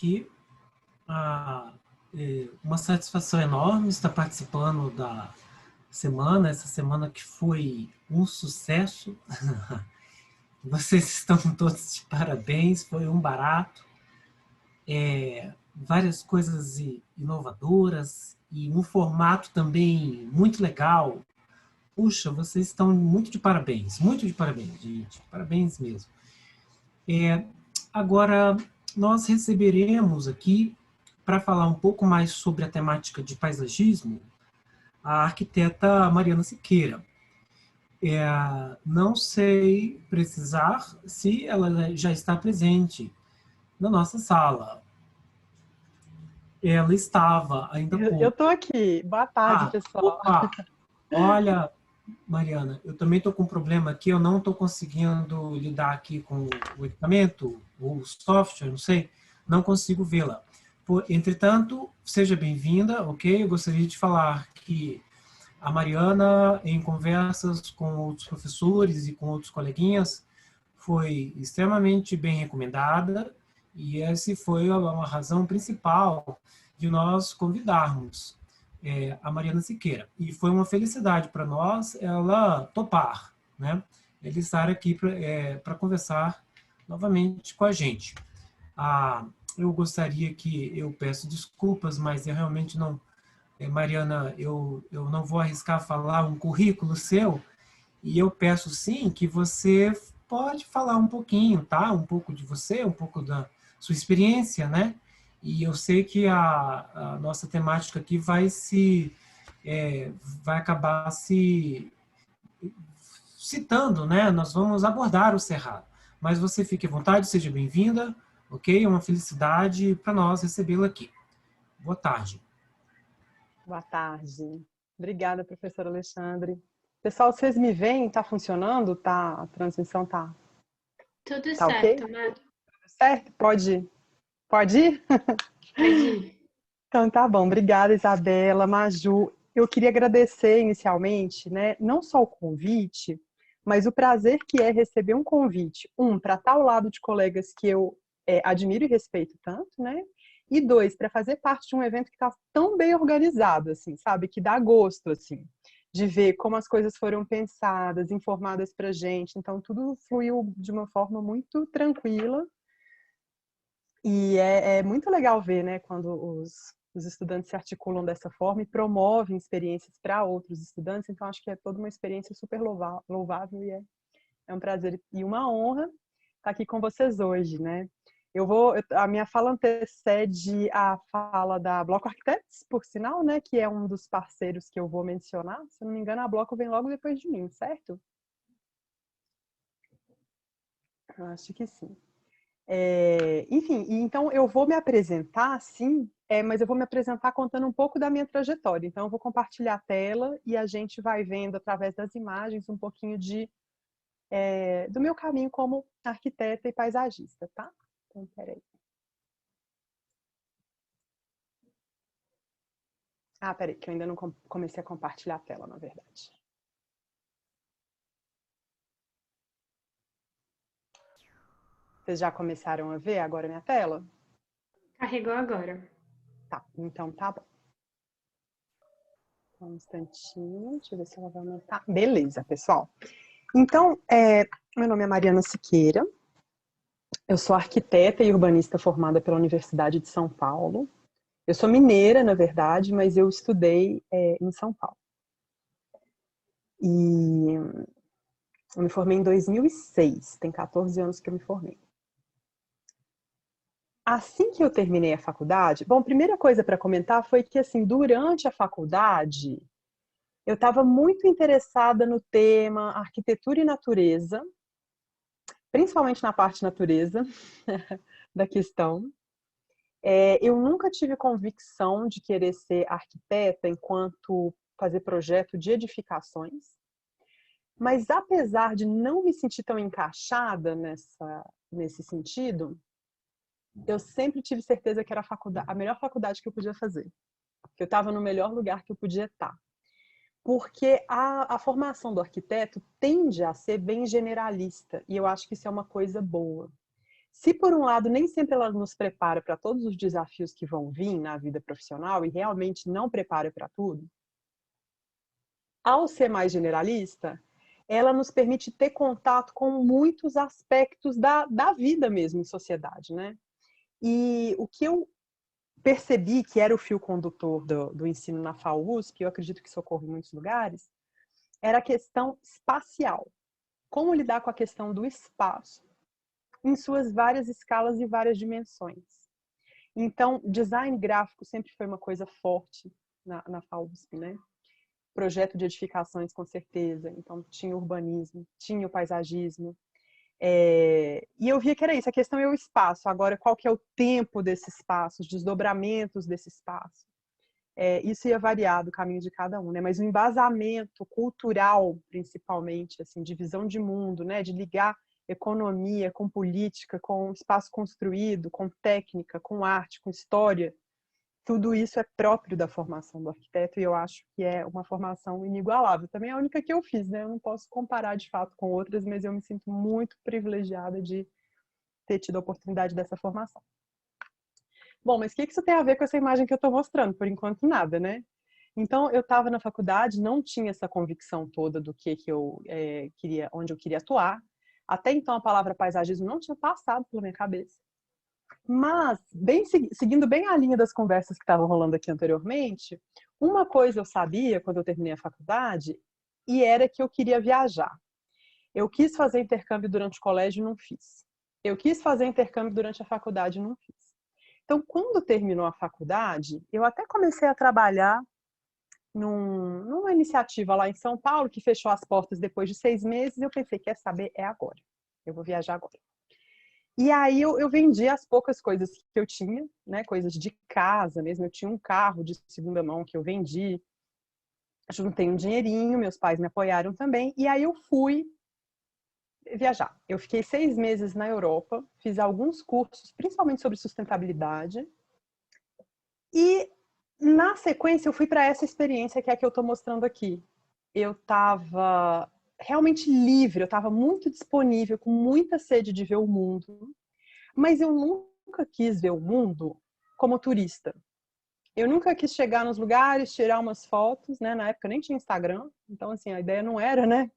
aqui. Uma satisfação enorme estar participando da semana, essa semana que foi um sucesso. Vocês estão todos de parabéns, foi um barato. Várias coisas inovadoras e um formato também muito legal. Puxa, vocês estão muito de parabéns, gente, parabéns mesmo. Agora, nós receberemos aqui, para falar um pouco mais sobre a temática de paisagismo, a arquiteta Mariana Siqueira. Não sei precisar se ela já está presente na nossa sala. Ela estava ainda há pouco. Eu estou aqui. Boa tarde, pessoal. Opa! Olha, Mariana, eu também estou com um problema aqui, eu não estou conseguindo lidar aqui com o equipamento, o software, não sei, não consigo vê-la. Entretanto, seja bem-vinda, ok? Eu gostaria de falar que a Mariana, em conversas com outros professores e com outros coleguinhas, foi extremamente bem recomendada e essa foi uma razão principal de nós convidarmos a Mariana Siqueira. E foi uma felicidade para nós ela topar, né? Ele estar aqui para conversar novamente com a gente. Eu gostaria que, eu peço desculpas, mas eu realmente não, Mariana, eu não vou arriscar falar um currículo seu, e eu peço sim que você pode falar um pouquinho, tá? Um pouco de você, um pouco da sua experiência, né? E eu sei que a nossa temática aqui vai acabar se citando, né? Nós vamos abordar o Cerrado. Mas você fique à vontade, seja bem-vinda, ok? É uma felicidade para nós recebê-la aqui. Boa tarde. Boa tarde. Obrigada, professor Alexandre. Pessoal, vocês me veem? Está funcionando? A transmissão está Tudo tá certo, ok? Amado. Certo? Pode ir? Pode ir? Pode ir. Então tá bom. Obrigada, Isabela, Maju. Eu queria agradecer inicialmente, né, não só o convite, mas o prazer que é receber um convite, para estar ao lado de colegas que eu admiro e respeito tanto, né? E 2, para fazer parte de um evento que está tão bem organizado, assim, sabe? Que dá gosto, assim, de ver como as coisas foram pensadas, informadas para gente. Então, tudo fluiu de uma forma muito tranquila. E é muito legal ver, né, quando os estudantes se articulam dessa forma e promovem experiências para outros estudantes. Então, acho que é toda uma experiência super louvável e é um prazer e uma honra estar aqui com vocês hoje, né? A minha fala antecede a fala da Bloco Arquitetos, por sinal, né, que é um dos parceiros que eu vou mencionar. Se não me engano, a Bloco vem logo depois de mim, certo? Eu acho que sim. Enfim, então eu vou me apresentar, sim, mas eu vou me apresentar contando um pouco da minha trajetória. Então, eu vou compartilhar a tela e a gente vai vendo, através das imagens, um pouquinho do meu caminho como arquiteta e paisagista, tá? Então, peraí. Peraí, que eu ainda não comecei a compartilhar a tela, na verdade. Vocês já começaram a ver agora a minha tela? Carregou agora. Tá, então tá bom. Um instantinho, deixa eu ver se ela vai aumentar. Beleza, pessoal. Então, meu nome é Mariana Siqueira, eu sou arquiteta e urbanista formada pela Universidade de São Paulo. Eu sou mineira, na verdade, mas eu estudei em São Paulo. E eu me formei em 2006, tem 14 anos que eu me formei. Assim que eu terminei a faculdade, bom, a primeira coisa para comentar foi que, assim, durante a faculdade, eu estava muito interessada no tema arquitetura e natureza, principalmente na parte natureza da questão. Eu nunca tive convicção de querer ser arquiteta enquanto fazer projeto de edificações, mas apesar de não me sentir tão encaixada nesse sentido, eu sempre tive certeza que era a melhor faculdade que eu podia fazer, que eu estava no melhor lugar que eu podia estar. Porque a formação do arquiteto tende a ser bem generalista, e eu acho que isso é uma coisa boa. Se por um lado nem sempre ela nos prepara para todos os desafios que vão vir na vida profissional e realmente não prepara para tudo, ao ser mais generalista, ela nos permite ter contato com muitos aspectos da vida mesmo em sociedade, né? E o que eu percebi que era o fio condutor do ensino na FAUSP, eu acredito que isso ocorre em muitos lugares, era a questão espacial. Como lidar com a questão do espaço em suas várias escalas e várias dimensões. Então, design gráfico sempre foi uma coisa forte na FAUSP, né? Projeto de edificações, com certeza. Então, tinha urbanismo, tinha o paisagismo. E eu via que era isso, a questão é o espaço. Agora, qual que é o tempo desse espaço, os desdobramentos desse espaço? Isso ia variar do caminho de cada um, né? Mas o embasamento cultural, principalmente, assim, de visão de mundo, né? De ligar economia com política, com espaço construído, com técnica, com arte, com história, tudo isso é próprio da formação do arquiteto e eu acho que é uma formação inigualável. Também é a única que eu fiz, né? Eu não posso comparar de fato com outras, mas eu me sinto muito privilegiada de ter tido a oportunidade dessa formação. Bom, mas o que isso tem a ver com essa imagem que eu estou mostrando? Por enquanto, nada, né? Então, eu estava na faculdade, não tinha essa convicção toda do que eu queria, onde eu queria atuar. Até então, a palavra paisagismo não tinha passado pela minha cabeça. Mas, seguindo bem a linha das conversas que estavam rolando aqui anteriormente, uma coisa eu sabia quando eu terminei a faculdade, e era que eu queria viajar. Eu quis fazer intercâmbio durante o colégio e não fiz. Eu quis fazer intercâmbio durante a faculdade e não fiz. Então, quando terminou a faculdade, eu até comecei a trabalhar numa iniciativa lá em São Paulo, que fechou as portas depois de 6 meses, e eu pensei, quer saber? É agora. Eu vou viajar agora. E aí eu vendi as poucas coisas que eu tinha, né? Coisas de casa mesmo. Eu tinha um carro de segunda mão que eu vendi. Juntei um dinheirinho, meus pais me apoiaram também. E aí eu fui viajar. Eu fiquei 6 meses na Europa, fiz alguns cursos, principalmente sobre sustentabilidade. E na sequência eu fui para essa experiência que é a que eu estou mostrando aqui. Eu estava realmente livre, eu estava muito disponível, com muita sede de ver o mundo, mas eu nunca quis ver o mundo como turista. Eu nunca quis chegar nos lugares, tirar umas fotos, né? Na época nem tinha Instagram, então assim, a ideia não era, né?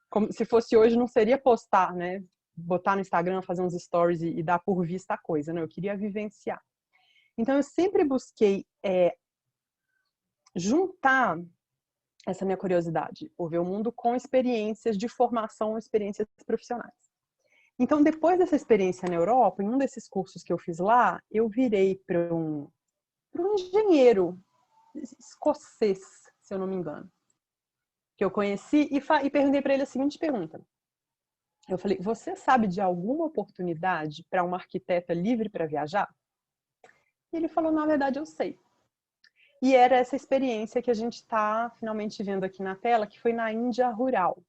Como se fosse hoje, não seria postar, né? Botar no Instagram, fazer uns stories e dar por vista a coisa, né? Eu queria vivenciar. Então eu sempre busquei juntar essa minha curiosidade por ver o mundo com experiências de formação, experiências profissionais. Então, depois dessa experiência na Europa, em um desses cursos que eu fiz lá, eu virei para um engenheiro escocês, se eu não me engano, que eu conheci e perguntei para ele a seguinte pergunta. Eu falei, você sabe de alguma oportunidade para uma arquiteta livre para viajar? E ele falou, na verdade, eu sei. E era essa experiência que a gente está finalmente vendo aqui na tela, que foi na Índia rural.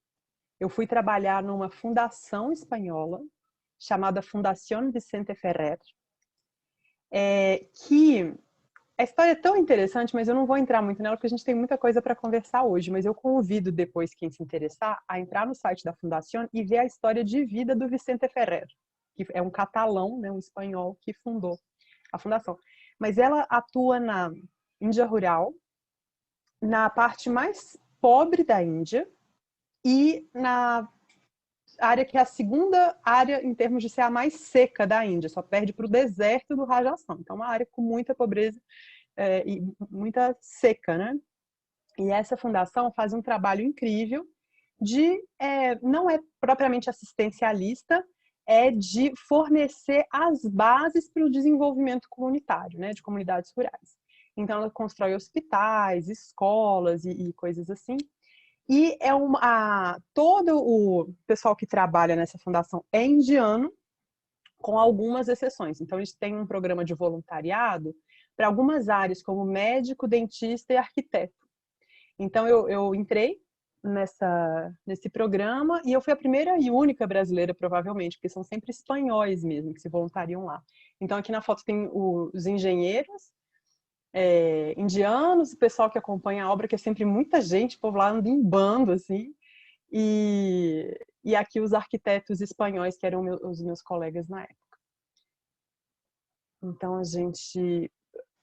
Eu fui trabalhar numa fundação espanhola, chamada Fundación Vicente Ferrer, que a história é tão interessante, mas eu não vou entrar muito nela, porque a gente tem muita coisa para conversar hoje, mas eu convido depois quem se interessar a entrar no site da Fundación e ver a história de vida do Vicente Ferrer, que é um catalão, né, um espanhol, que fundou a fundação. Mas ela atua na Índia rural, na parte mais pobre da Índia e na área que é a segunda área em termos de ser a mais seca da Índia, só perde para o deserto do Rajasthan. Então, uma área com muita pobreza e muita seca, né? E essa fundação faz um trabalho incrível de, não é propriamente assistencialista, é de fornecer as bases para o desenvolvimento comunitário, né, de comunidades rurais. Então, ela constrói hospitais, escolas e coisas assim. E todo o pessoal que trabalha nessa fundação é indiano, com algumas exceções. Então, eles têm um programa de voluntariado para algumas áreas, como médico, dentista e arquiteto. Então, eu entrei nesse programa e eu fui a primeira e única brasileira, provavelmente, porque são sempre espanhóis mesmo que se voluntariam lá. Então, aqui na foto tem os engenheiros, indianos, o pessoal que acompanha a obra, que é sempre muita gente, o povo lá anda em bando, assim, e aqui os arquitetos espanhóis, que eram os meus colegas na época. Então,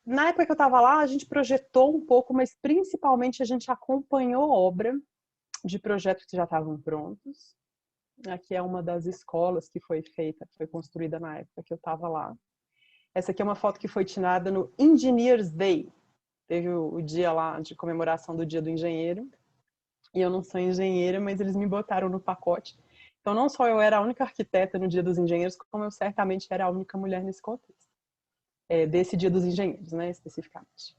na época que eu estava lá, a gente projetou um pouco, mas principalmente a gente acompanhou obra de projetos que já estavam prontos. Aqui é uma das escolas que foi construída na época que eu estava lá. Essa aqui é uma foto que foi tirada no Engineers Day. Teve o dia lá de comemoração do Dia do Engenheiro. E eu não sou engenheira, mas eles me botaram no pacote. Então, não só eu era a única arquiteta no Dia dos Engenheiros, como eu certamente era a única mulher nesse contexto. Desse Dia dos Engenheiros, né, especificamente.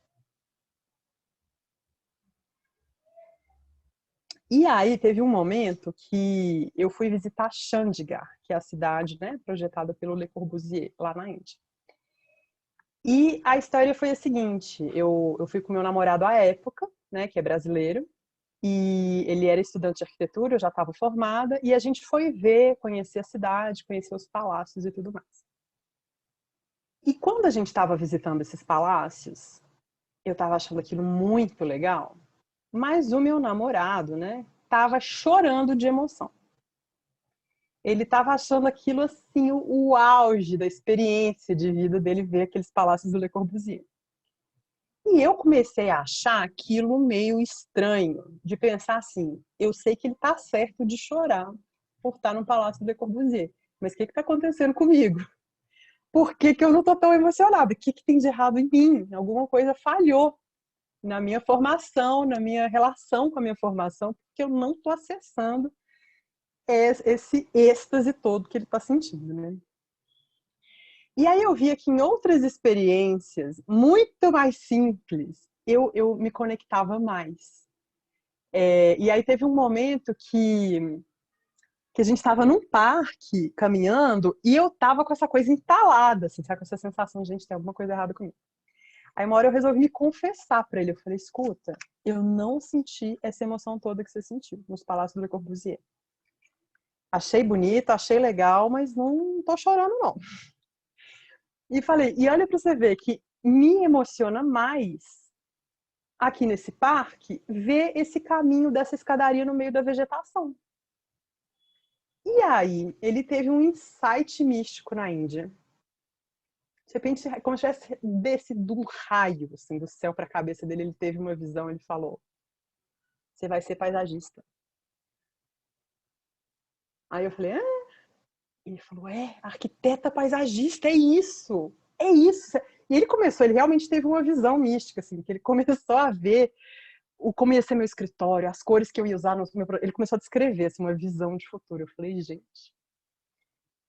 E aí teve um momento que eu fui visitar Chandigarh, que é a cidade, né, projetada pelo Le Corbusier, lá na Índia. E a história foi a seguinte, eu fui com meu namorado à época, né, que é brasileiro, e ele era estudante de arquitetura, eu já estava formada, e a gente foi ver, conhecer a cidade, conhecer os palácios e tudo mais. E quando a gente estava visitando esses palácios, eu estava achando aquilo muito legal, mas o meu namorado, né, estava chorando de emoção. Ele estava achando aquilo assim o auge da experiência de vida dele ver aqueles palácios do Le Corbusier. E eu comecei a achar aquilo meio estranho, de pensar assim, eu sei que ele está certo de chorar por estar no Palácio do Le Corbusier, mas o que está acontecendo comigo? Por que eu não estou tão emocionada? O que tem de errado em mim? Alguma coisa falhou na minha formação, na minha relação com a minha formação, porque eu não estou acessando esse êxtase todo que ele está sentindo, né? E aí eu via que em outras experiências, muito mais simples, eu me conectava mais. E aí teve um momento que a gente estava num parque, caminhando, e eu estava com essa coisa entalada, assim, sabe? Com essa sensação de, gente, tem alguma coisa errada comigo. Aí uma hora eu resolvi me confessar para ele. Eu falei, escuta, eu não senti essa emoção toda que você sentiu nos Palácios do Le Corbusier. Achei bonito, achei legal, mas não tô chorando, não. E falei, e olha para você ver que me emociona mais aqui nesse parque ver esse caminho dessa escadaria no meio da vegetação. E aí, ele teve um insight místico na Índia. De repente, como se tivesse descido um raio assim, do céu para a cabeça dele, ele teve uma visão, ele falou, você vai ser paisagista. Aí eu falei, ele falou, arquiteta paisagista, é isso, é isso. E ele realmente teve uma visão mística, assim, que ele começou a ver como ia ser meu escritório, as cores que eu ia usar no meu... Ele começou a descrever, assim, uma visão de futuro. Eu falei, gente,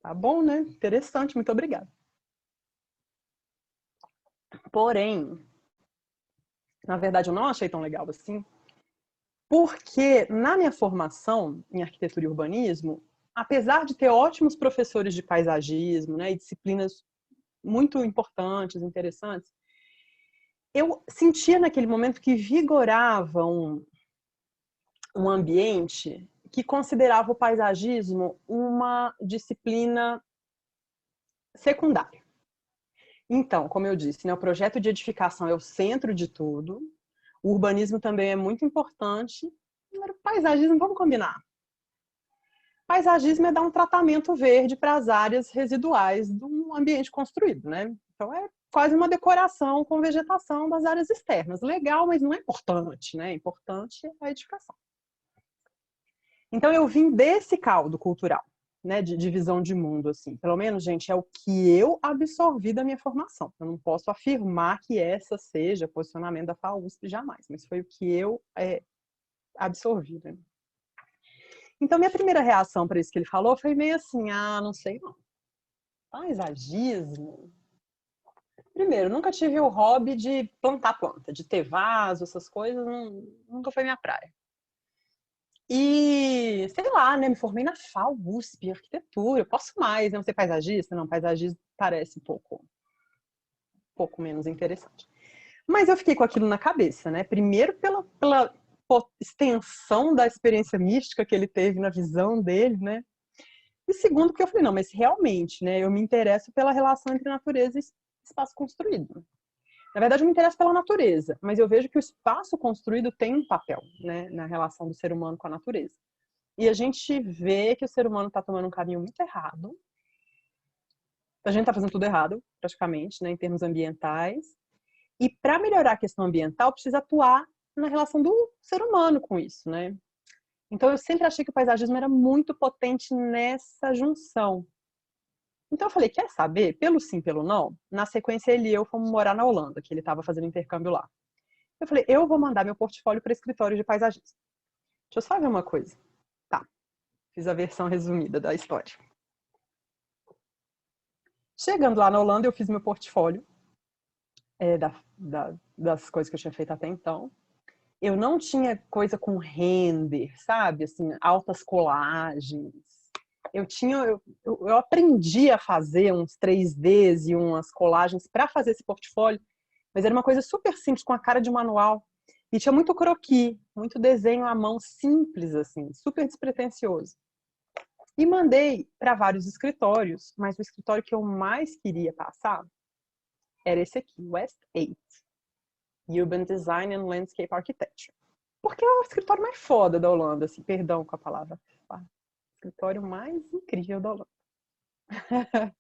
tá bom, né? Interessante, muito obrigada. Porém, na verdade, eu não achei tão legal assim, porque na minha formação em arquitetura e urbanismo, apesar de ter ótimos professores de paisagismo, né, e disciplinas muito importantes, interessantes, eu sentia naquele momento que vigorava um ambiente que considerava o paisagismo uma disciplina secundária. Então, como eu disse, né, o projeto de edificação é o centro de tudo, o urbanismo também é muito importante, agora o paisagismo, vamos combinar. Paisagismo é dar um tratamento verde para as áreas residuais de um ambiente construído, né? Então é quase uma decoração com vegetação das áreas externas. Legal, mas não é importante, né? Importante é a edificação. Então eu vim desse caldo cultural, né? De visão de mundo, assim. Pelo menos, gente, é o que eu absorvi da minha formação. Eu não posso afirmar que essa seja o posicionamento da FAUSP jamais, mas foi o que eu absorvi, né? Então, minha primeira reação para isso que ele falou foi meio assim, não sei não. Paisagismo? Primeiro, nunca tive o hobby de plantar planta, de ter vaso, essas coisas, nunca foi minha praia. E, sei lá, né, me formei na FAU, USP, arquitetura, eu posso mais, não ser paisagista? Não, paisagismo parece um pouco menos interessante. Mas eu fiquei com aquilo na cabeça, né? Primeiro pela extensão da experiência mística que ele teve na visão dele, né? E segundo, porque eu falei, não, mas realmente, né, eu me interesso pela relação entre natureza e espaço construído. Na verdade, eu me interesso pela natureza, mas eu vejo que o espaço construído tem um papel, né, na relação do ser humano com a natureza. E a gente vê que o ser humano está tomando um caminho muito errado, A gente está fazendo tudo errado, praticamente, né, em termos ambientais. E para melhorar a questão ambiental, precisa atuar na relação do ser humano com isso, né? Então eu sempre achei que o paisagismo era muito potente nessa junção. Então eu falei, quer saber? Pelo sim, pelo não. Na sequência ele e eu fomos morar na Holanda, que ele estava fazendo intercâmbio lá. Eu falei, eu vou mandar meu portfólio para escritório de paisagismo. Deixa eu só ver uma coisa. Tá, fiz a versão resumida da história. Chegando lá na Holanda, eu fiz meu portfólio das coisas que eu tinha feito até então. Eu não tinha coisa com render, sabe? Assim, altas colagens. Eu aprendi a fazer uns 3Ds e umas colagens para fazer esse portfólio, mas era uma coisa super simples, com a cara de manual. E tinha muito croquis, muito desenho à mão simples, assim, super despretensioso. E mandei para vários escritórios, mas o escritório que eu mais queria passar era esse aqui, West 8. Urban Design and Landscape Architecture. Porque é o escritório mais foda da Holanda, assim, perdão com a palavra. O escritório mais incrível da Holanda.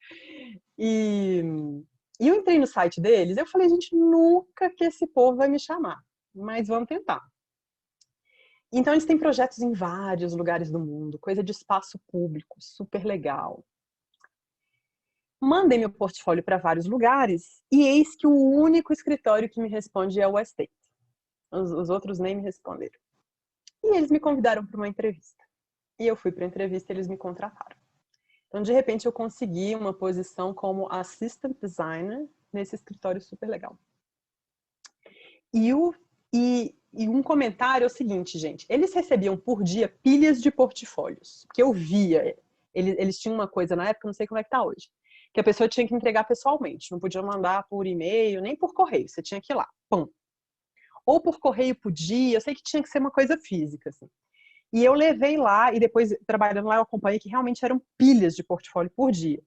e eu entrei no site deles, eu falei, gente, nunca que esse povo vai me chamar, mas vamos tentar. Então eles têm projetos em vários lugares do mundo, coisa de espaço público, super legal. Mandei meu portfólio para vários lugares e eis que o único escritório que me responde é o West 8. Os outros nem me responderam. E eles me convidaram para uma entrevista. E eu fui para a entrevista e eles me contrataram. Então, de repente, eu consegui uma posição como assistant designer nesse escritório super legal. E um comentário é o seguinte, gente. Eles recebiam por dia pilhas de portfólios. Que eu via. Eles tinham uma coisa na época, não sei como é que está hoje. Que a pessoa tinha que entregar pessoalmente. Não podia mandar por e-mail, nem por correio. Você tinha que ir lá. Pum. Ou por correio podia, eu sei que tinha que ser uma coisa física, assim. E eu levei lá, e depois, trabalhando lá, eu acompanhei que realmente eram pilhas de portfólio por dia.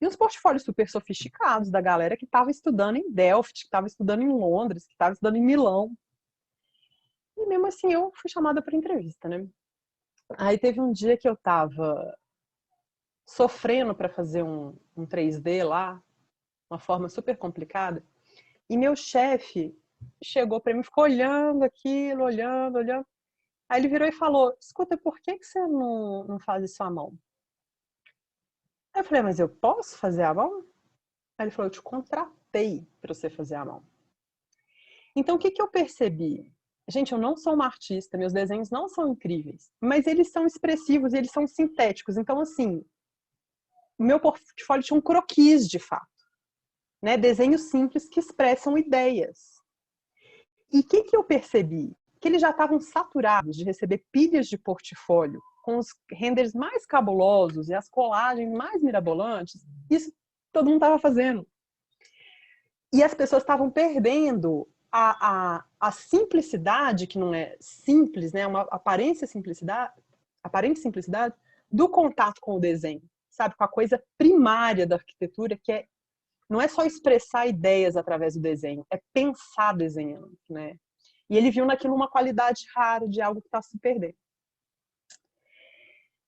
E uns portfólios super sofisticados da galera que estava estudando em Delft, que estava estudando em Londres, que estava estudando em Milão. E mesmo assim, eu fui chamada para entrevista, né? Aí teve um dia que eu estava sofrendo para fazer um 3D lá, uma forma super complicada, e meu chefe chegou para mim, ficou olhando aquilo, olhando. Aí ele virou e falou, escuta, por que você não faz isso à mão? Aí eu falei, mas eu posso fazer à mão? Aí ele falou, eu te contratei para você fazer à mão. Então, o que eu percebi? Gente, eu não sou uma artista, meus desenhos não são incríveis, mas eles são expressivos e eles são sintéticos. Então, assim, o meu portfólio tinha um croquis, de fato. Né? Desenhos simples que expressam ideias. E o que eu percebi? Que eles já estavam saturados de receber pilhas de portfólio com os renders mais cabulosos e as colagens mais mirabolantes. Isso todo mundo estava fazendo. E as pessoas estavam perdendo a simplicidade, que não é simples, né? Uma aparente simplicidade do contato com o desenho, sabe? Com a coisa primária da arquitetura, que não é só expressar ideias através do desenho, é pensar desenhando, né? E ele viu naquilo uma qualidade rara de algo que está se perdendo.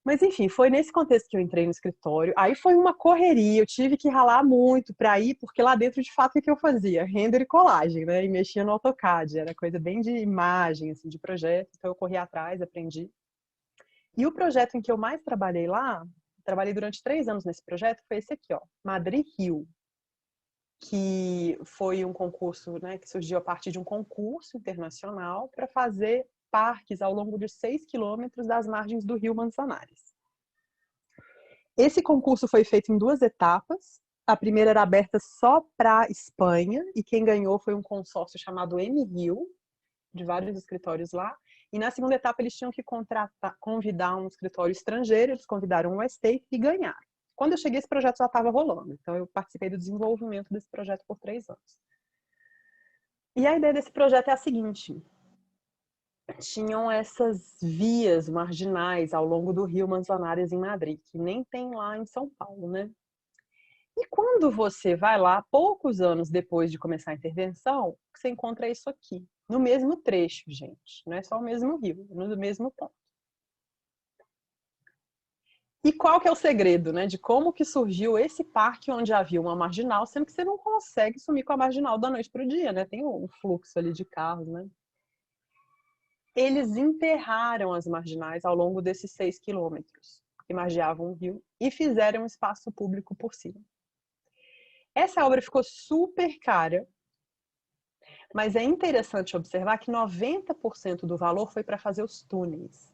Mas enfim, foi nesse contexto que eu entrei no escritório. Aí foi uma correria, eu tive que ralar muito para ir, porque lá dentro, de fato, o que eu fazia? Render e colagem, né? E mexia no AutoCAD, era coisa bem de imagem, assim, de projeto. Então eu corri atrás, aprendi. E o projeto em que eu mais trabalhei lá, trabalhei durante 3 anos nesse projeto, foi esse aqui, ó, Madrid Rio, que foi um concurso, né, que surgiu a partir de um concurso internacional para fazer parques ao longo de 6 quilômetros das margens do rio Manzanares. Esse concurso foi feito em 2 etapas. A primeira era aberta só para Espanha, e quem ganhou foi um consórcio chamado M-Rio, de vários escritórios lá. E na segunda etapa eles tinham que convidar um escritório estrangeiro, eles convidaram o West 8 e ganharam. Quando eu cheguei, esse projeto já estava rolando. Então, eu participei do desenvolvimento desse projeto por 3 anos. E a ideia desse projeto é a seguinte. Tinham essas vias marginais ao longo do rio Manzanares, em Madrid, que nem tem lá em São Paulo, né? E quando você vai lá, poucos anos depois de começar a intervenção, você encontra isso aqui, no mesmo trecho, gente. Não é só o mesmo rio, no mesmo ponto. E qual que é o segredo, né, de como que surgiu esse parque onde havia uma marginal, sendo que você não consegue sumir com a marginal da noite para o dia, né? Tem um fluxo ali de carros, né? Eles enterraram as marginais ao longo desses 6 quilômetros que margeavam o rio e fizeram um espaço público por cima. Essa obra ficou super cara, mas é interessante observar que 90% do valor foi para fazer os túneis.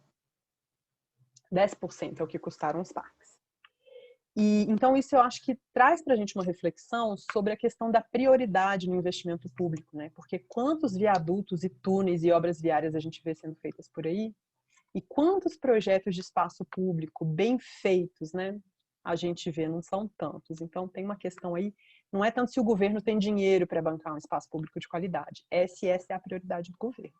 10% é o que custaram os parques. E então isso eu acho que traz para a gente uma reflexão sobre a questão da prioridade no investimento público, né? Porque quantos viadutos e túneis e obras viárias a gente vê sendo feitas por aí, e quantos projetos de espaço público bem feitos, né? A gente vê, não são tantos. Então tem uma questão aí, não é tanto se o governo tem dinheiro para bancar um espaço público de qualidade, é se essa é a prioridade do governo.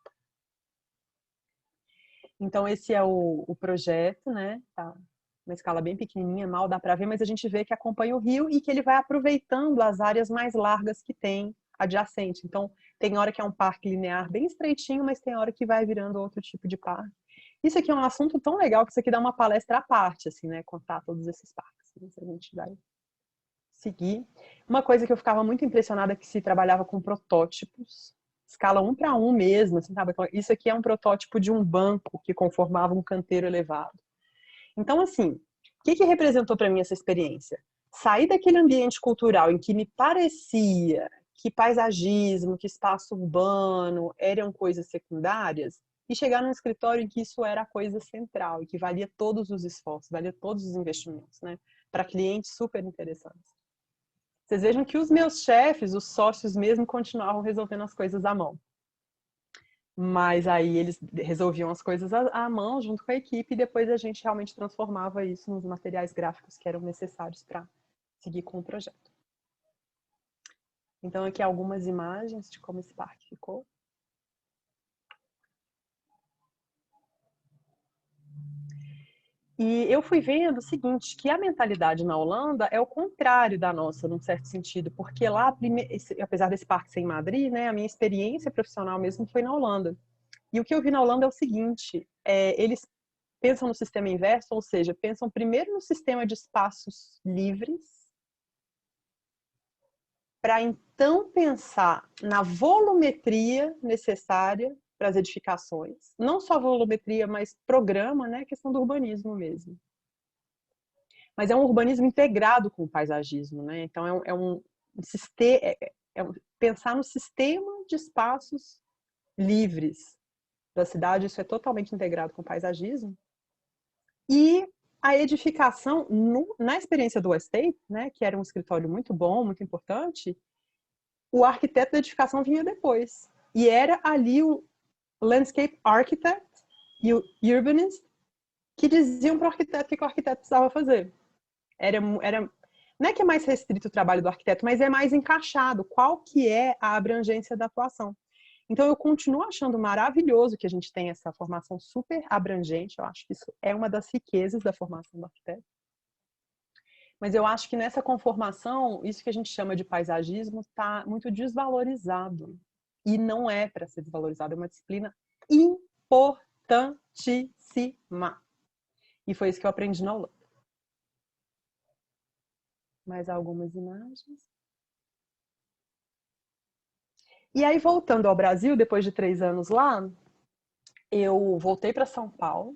Então esse é o projeto, né? Tá uma escala bem pequenininha, mal dá para ver, mas a gente vê que acompanha o rio e que ele vai aproveitando as áreas mais largas que tem adjacente. Então, tem hora que é um parque linear bem estreitinho, mas tem hora que vai virando outro tipo de parque. Isso aqui é um assunto tão legal que isso aqui dá uma palestra à parte, assim, né? Contar todos esses parques. A gente vai seguir. Uma coisa que eu ficava muito impressionada é que se trabalhava com protótipos, escala 1 para 1 mesmo, assim, sabe? Isso aqui é um protótipo de um banco que conformava um canteiro elevado. Então, assim, o que representou para mim essa experiência? Sair daquele ambiente cultural em que me parecia que paisagismo, que espaço urbano eram coisas secundárias e chegar num escritório em que isso era a coisa central e que valia todos os esforços, valia todos os investimentos, né? Para clientes super interessantes. Vocês vejam que os meus chefes, os sócios mesmo, continuavam resolvendo as coisas à mão. Mas aí eles resolviam as coisas à mão, junto com a equipe, e depois a gente realmente transformava isso nos materiais gráficos que eram necessários para seguir com o projeto. Então, aqui algumas imagens de como esse parque ficou. E eu fui vendo o seguinte, que a mentalidade na Holanda é o contrário da nossa, num certo sentido, porque lá, apesar desse parque ser em Madrid, né, a minha experiência profissional mesmo foi na Holanda. E o que eu vi na Holanda é o seguinte, eles pensam no sistema inverso, ou seja, pensam primeiro no sistema de espaços livres, para então pensar na volumetria necessária para as edificações. Não só volumetria, mas programa, né? Questão do urbanismo mesmo. Mas é um urbanismo integrado com o paisagismo, né? Então pensar no sistema de espaços livres da cidade, isso é totalmente integrado com o paisagismo. E a edificação, na experiência do Estate, né, que era um escritório muito bom, muito importante, o arquiteto da edificação vinha depois. E era ali o landscape architect e o urbanist que diziam para o arquiteto o que o arquiteto precisava fazer. Não é que é mais restrito o trabalho do arquiteto, mas é mais encaixado. Qual que é a abrangência da atuação? Então, eu continuo achando maravilhoso que a gente tenha essa formação super abrangente. Eu acho que isso é uma das riquezas da formação do arquiteto. Mas eu acho que nessa conformação, isso que a gente chama de paisagismo está muito desvalorizado. E não é para ser desvalorizado, é uma disciplina importantíssima. E foi isso que eu aprendi na Holanda. Mais algumas imagens. E aí, voltando ao Brasil, depois de 3 anos lá, eu voltei para São Paulo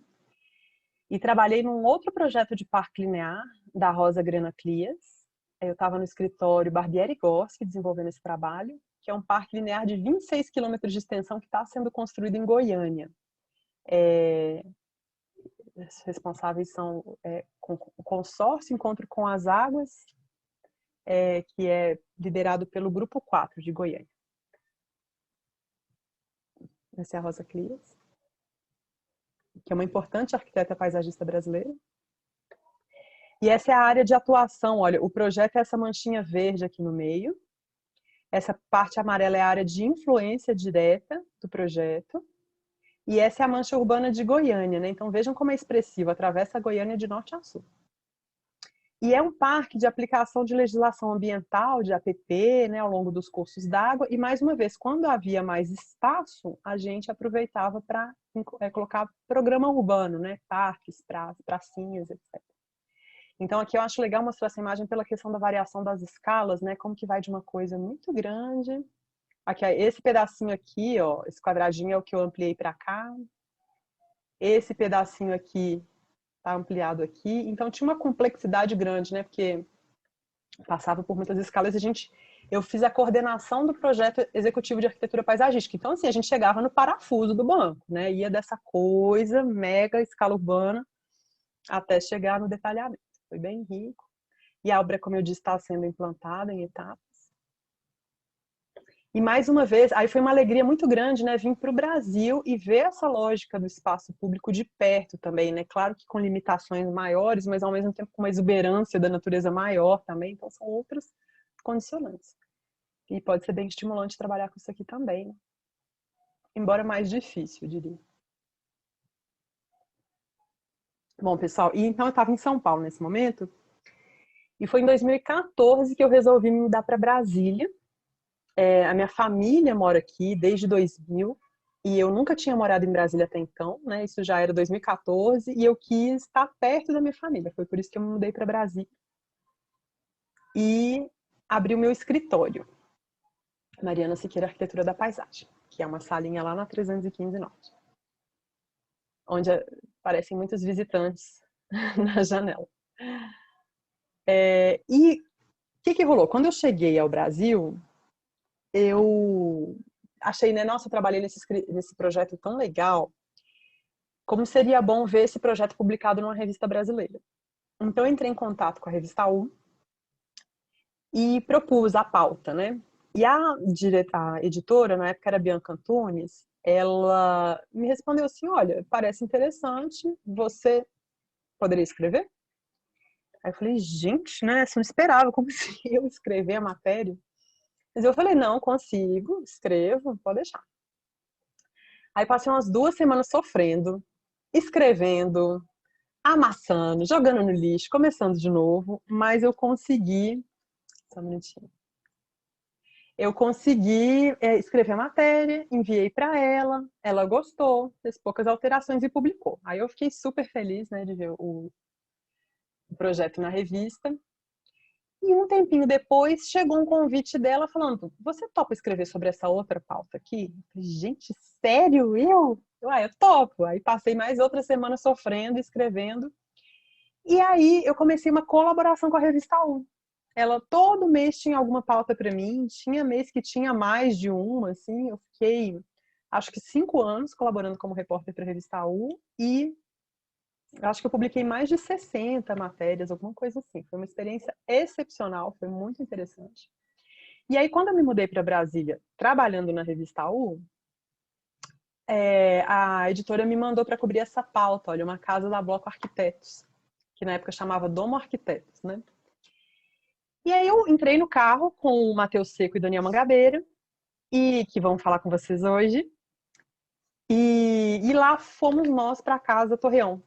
e trabalhei num outro projeto de parque linear da Rosa Grena Clias. Eu estava no escritório Barbieri Gorski desenvolvendo esse trabalho, que é um parque linear de 26 quilômetros de extensão que está sendo construído em Goiânia. Os responsáveis são o consórcio Encontro com as Águas, que é liderado pelo Grupo 4 de Goiânia. Essa é a Rosa Clias, que é uma importante arquiteta paisagista brasileira. E essa é a área de atuação. Olha, o projeto é essa manchinha verde aqui no meio. Essa parte amarela é a área de influência direta do projeto. E essa é a mancha urbana de Goiânia, né? Então vejam como é expressivo, atravessa a Goiânia de norte a sul. E é um parque de aplicação de legislação ambiental, de APP, né, ao longo dos cursos d'água. E, mais uma vez, quando havia mais espaço, a gente aproveitava para colocar programa urbano, né, parques, pracinhas, etc. Então aqui eu acho legal mostrar essa imagem pela questão da variação das escalas, né? Como que vai de uma coisa muito grande. Aqui, ó, esse pedacinho aqui, ó, esse quadradinho é o que eu ampliei para cá. Esse pedacinho aqui tá ampliado aqui. Então tinha uma complexidade grande, né? Porque passava por muitas escalas e eu fiz a coordenação do projeto executivo de arquitetura paisagística. Então, assim, a gente chegava no parafuso do banco, né? Ia dessa coisa, mega escala urbana, até chegar no detalhamento. Foi bem rico. E a obra, como eu disse, está sendo implantada em etapas. E mais uma vez, aí foi uma alegria muito grande, né? Vir para o Brasil e ver essa lógica do espaço público de perto também, né? Claro que com limitações maiores, mas ao mesmo tempo com uma exuberância da natureza maior também. Então são outros condicionantes. E pode ser bem estimulante trabalhar com isso aqui também, né? Embora mais difícil, eu diria. Bom, pessoal, e então eu estava em São Paulo nesse momento, e foi em 2014 que eu resolvi me mudar para Brasília. A minha família mora aqui desde 2000, e eu nunca tinha morado em Brasília até então, né? Isso já era 2014, e eu quis estar perto da minha família. Foi por isso que eu me mudei para Brasília. E abri o meu escritório, Mariana Siqueira Arquitetura da Paisagem, que é uma salinha lá na 315 Norte, onde aparecem muitos visitantes na janela. E o que rolou? Quando eu cheguei ao Brasil, eu achei, né, nossa, eu trabalhei nesse projeto tão legal, como seria bom ver esse projeto publicado numa revista brasileira. Então eu entrei em contato com a revista U e propus a pauta, né? E a editora, na época era Bianca Antunes, ela me respondeu assim, olha, parece interessante, você poderia escrever? Aí eu falei, gente, né, você não esperava, como se eu escrever a matéria? Mas eu falei, não, consigo, escrevo, pode deixar. Aí passei umas 2 semanas sofrendo, escrevendo, amassando, jogando no lixo, começando de novo, mas eu consegui, só um minutinho. Eu consegui escrever a matéria, enviei para ela gostou, fez poucas alterações e publicou. Aí eu fiquei super feliz, né, de ver o projeto na revista. E um tempinho depois chegou um convite dela falando: você topa escrever sobre essa outra pauta aqui? Eu falei, gente, sério? Eu topo. Aí passei mais outra semana sofrendo, escrevendo. E aí eu comecei uma colaboração com a revista U. Ela todo mês tinha alguma pauta para mim, tinha mês que tinha mais de uma, assim. Eu fiquei, acho que 5 anos colaborando como repórter para a revista U e acho que eu publiquei mais de 60 matérias, alguma coisa assim. Foi uma experiência excepcional, foi muito interessante. E aí, quando eu me mudei para Brasília, trabalhando na revista U, a editora me mandou para cobrir essa pauta, olha, uma casa da Bloco Arquitetos, que na época chamava Domo Arquitetos, né? E aí eu entrei no carro com o Matheus Seco e Daniel Mangabeira, e que vão falar com vocês hoje. E lá fomos nós para a Casa Torreão,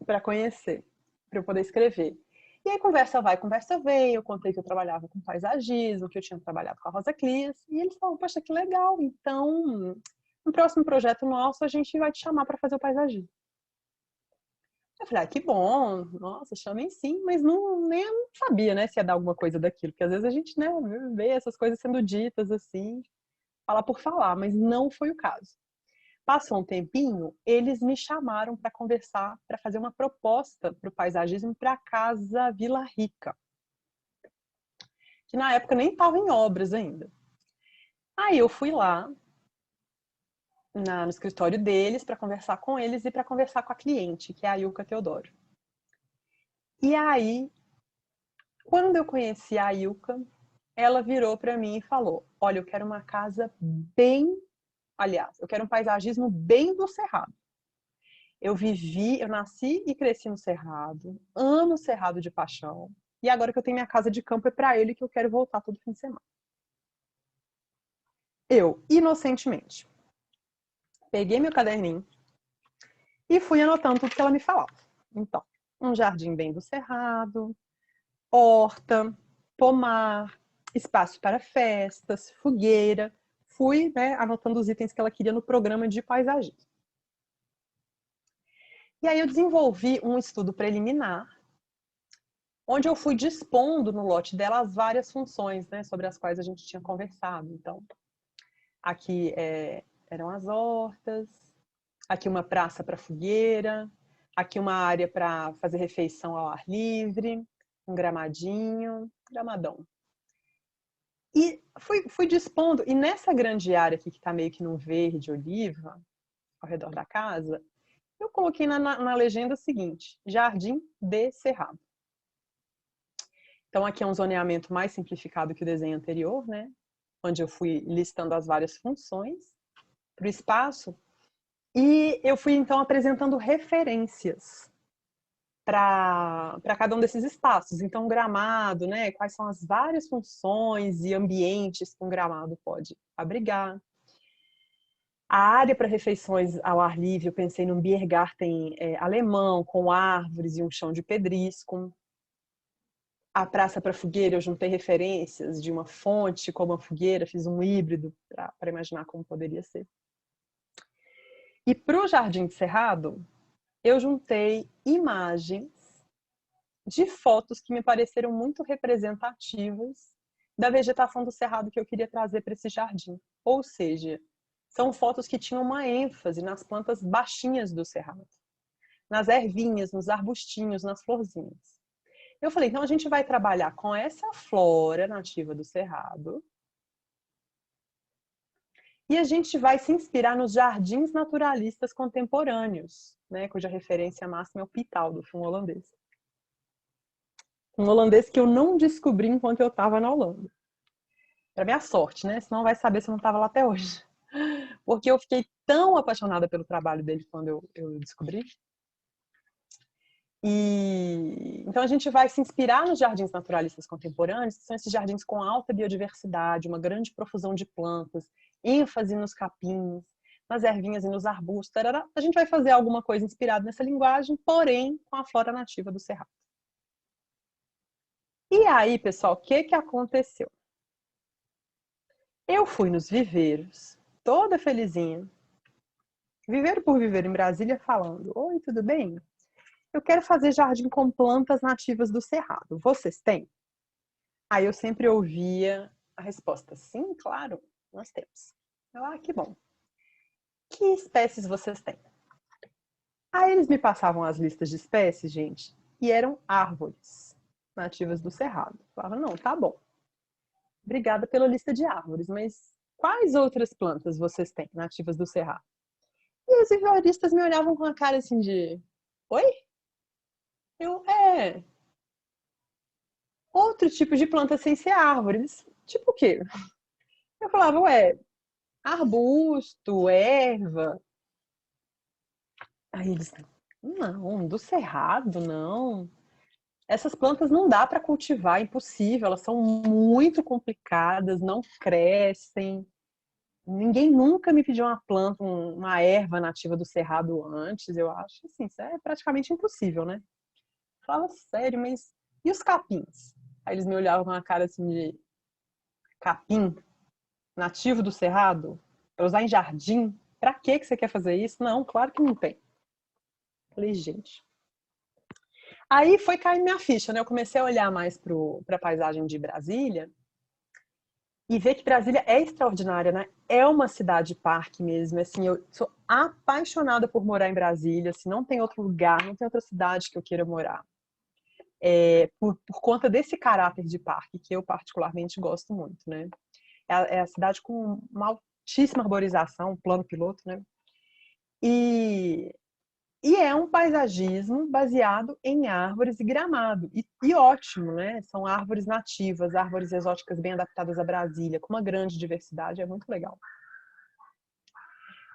para conhecer, para eu poder escrever. E aí conversa vai, conversa vem, eu contei que eu trabalhava com paisagismo, que eu tinha trabalhado com a Rosa Clias, e eles falaram, poxa, que legal, então no próximo projeto nosso a gente vai te chamar para fazer o paisagismo. Eu falei, que bom, nossa, chamem sim, mas nem sabia, né, se ia dar alguma coisa daquilo, porque às vezes a gente, né, vê essas coisas sendo ditas assim, fala por falar, mas não foi o caso. Passou um tempinho, eles me chamaram para conversar, para fazer uma proposta para o paisagismo para a Casa Vila Rica, que na época nem estava em obras ainda. Aí eu fui lá no escritório deles para conversar com eles e para conversar com a cliente, que é a Ilka Teodoro. E aí, quando eu conheci a Ilka, ela virou para mim e falou, olha, eu quero uma casa eu quero um paisagismo bem do Cerrado. Eu nasci e cresci no Cerrado, amo o Cerrado de paixão, e agora que eu tenho minha casa de campo é para ele que eu quero voltar todo fim de semana. Eu, inocentemente, peguei meu caderninho e fui anotando tudo que ela me falava. Então, um jardim bem do Cerrado, horta, pomar, espaço para festas, fogueira. Fui, né, anotando os itens que ela queria no programa de paisagismo. E aí eu desenvolvi um estudo preliminar onde eu fui dispondo no lote dela as várias funções, né, sobre as quais a gente tinha conversado. Então, aqui eram as hortas, aqui uma praça para fogueira, aqui uma área para fazer refeição ao ar livre, um gramadão. E fui dispondo, e nessa grande área aqui que está meio que num verde oliva, ao redor da casa, eu coloquei na legenda o seguinte: Jardim de Cerrado. Então aqui é um zoneamento mais simplificado que o desenho anterior, né? Onde eu fui listando as várias funções para o espaço. E eu fui, então, apresentando referências para cada um desses espaços. Então, gramado, né? Quais são as várias funções e ambientes que um gramado pode abrigar. A área para refeições ao ar livre, eu pensei num Biergarten alemão, com árvores e um chão de pedrisco. A praça para fogueira, eu juntei referências de uma fonte com uma fogueira, fiz um híbrido para imaginar como poderia ser. E para o Jardim de Cerrado, eu juntei imagens de fotos que me pareceram muito representativas da vegetação do cerrado que eu queria trazer para esse jardim. Ou seja, são fotos que tinham uma ênfase nas plantas baixinhas do cerrado, nas ervinhas, nos arbustinhos, nas florzinhas. Eu falei, então a gente vai trabalhar com essa flora nativa do cerrado e a gente vai se inspirar nos jardins naturalistas contemporâneos, né, cuja referência máxima é o Pital, do filme holandês. Um holandês que eu não descobri enquanto eu estava na Holanda. Para minha sorte, né? Senão vai saber se eu não estava lá até hoje. Porque eu fiquei tão apaixonada pelo trabalho dele quando eu descobri. E então a gente vai se inspirar nos jardins naturalistas contemporâneos, que são esses jardins com alta biodiversidade, uma grande profusão de plantas, ênfase nos capins, nas ervinhas e nos arbustos. Tarará. A gente vai fazer alguma coisa inspirada nessa linguagem, porém com a flora nativa do cerrado. E aí, pessoal, o que aconteceu? Eu fui nos viveiros, toda felizinha, viveiro por viveiro em Brasília, falando: oi, tudo bem? Eu quero fazer jardim com plantas nativas do cerrado. Vocês têm? Aí eu sempre ouvia a resposta: sim, claro, nós temos. Eu, que bom. Que espécies vocês têm? Aí eles me passavam as listas de espécies, gente, e eram árvores nativas do cerrado. Eu falava: não, tá bom. Obrigada pela lista de árvores, mas quais outras plantas vocês têm nativas do cerrado? E os vivaristas me olhavam com a cara assim de: oi? Eu, outro tipo de planta sem ser árvores. Tipo o quê? Eu falava, arbusto, erva. Aí eles, não, do cerrado, não. Essas plantas não dá para cultivar, é impossível, elas são muito complicadas, não crescem. Ninguém nunca me pediu uma planta, uma erva nativa do cerrado antes, eu acho assim, isso é praticamente impossível, né? Eu falava, sério, mas e os capins? Aí eles me olhavam com uma cara assim de: capim nativo do cerrado? Para usar em jardim? Pra que você quer fazer isso? Não, claro que não tem. Falei, gente. Aí foi cair minha ficha, né? Eu comecei a olhar mais para a paisagem de Brasília e ver que Brasília é extraordinária, né? É uma cidade-parque mesmo. Assim, eu sou apaixonada por morar em Brasília. Assim, não tem outro lugar, não tem outra cidade que eu queira morar. Por conta desse caráter de parque, que eu particularmente gosto muito, né? É a cidade com uma altíssima arborização, plano piloto, né? E é um paisagismo baseado em árvores e gramado. E ótimo, né? São árvores nativas, árvores exóticas bem adaptadas a Brasília, com uma grande diversidade, é muito legal.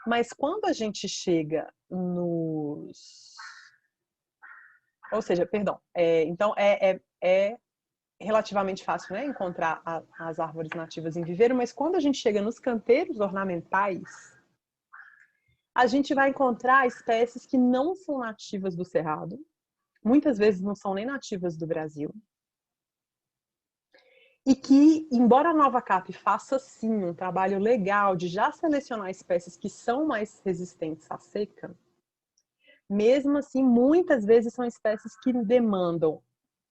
Mas quando a gente chega nos... Ou seja, perdão, então é relativamente fácil, né, encontrar as árvores nativas em viveiro, mas quando a gente chega nos canteiros ornamentais, a gente vai encontrar espécies que não são nativas do cerrado, muitas vezes não são nem nativas do Brasil, e que, embora a Nova Cap faça sim um trabalho legal de já selecionar espécies que são mais resistentes à seca, mesmo assim, muitas vezes são espécies que demandam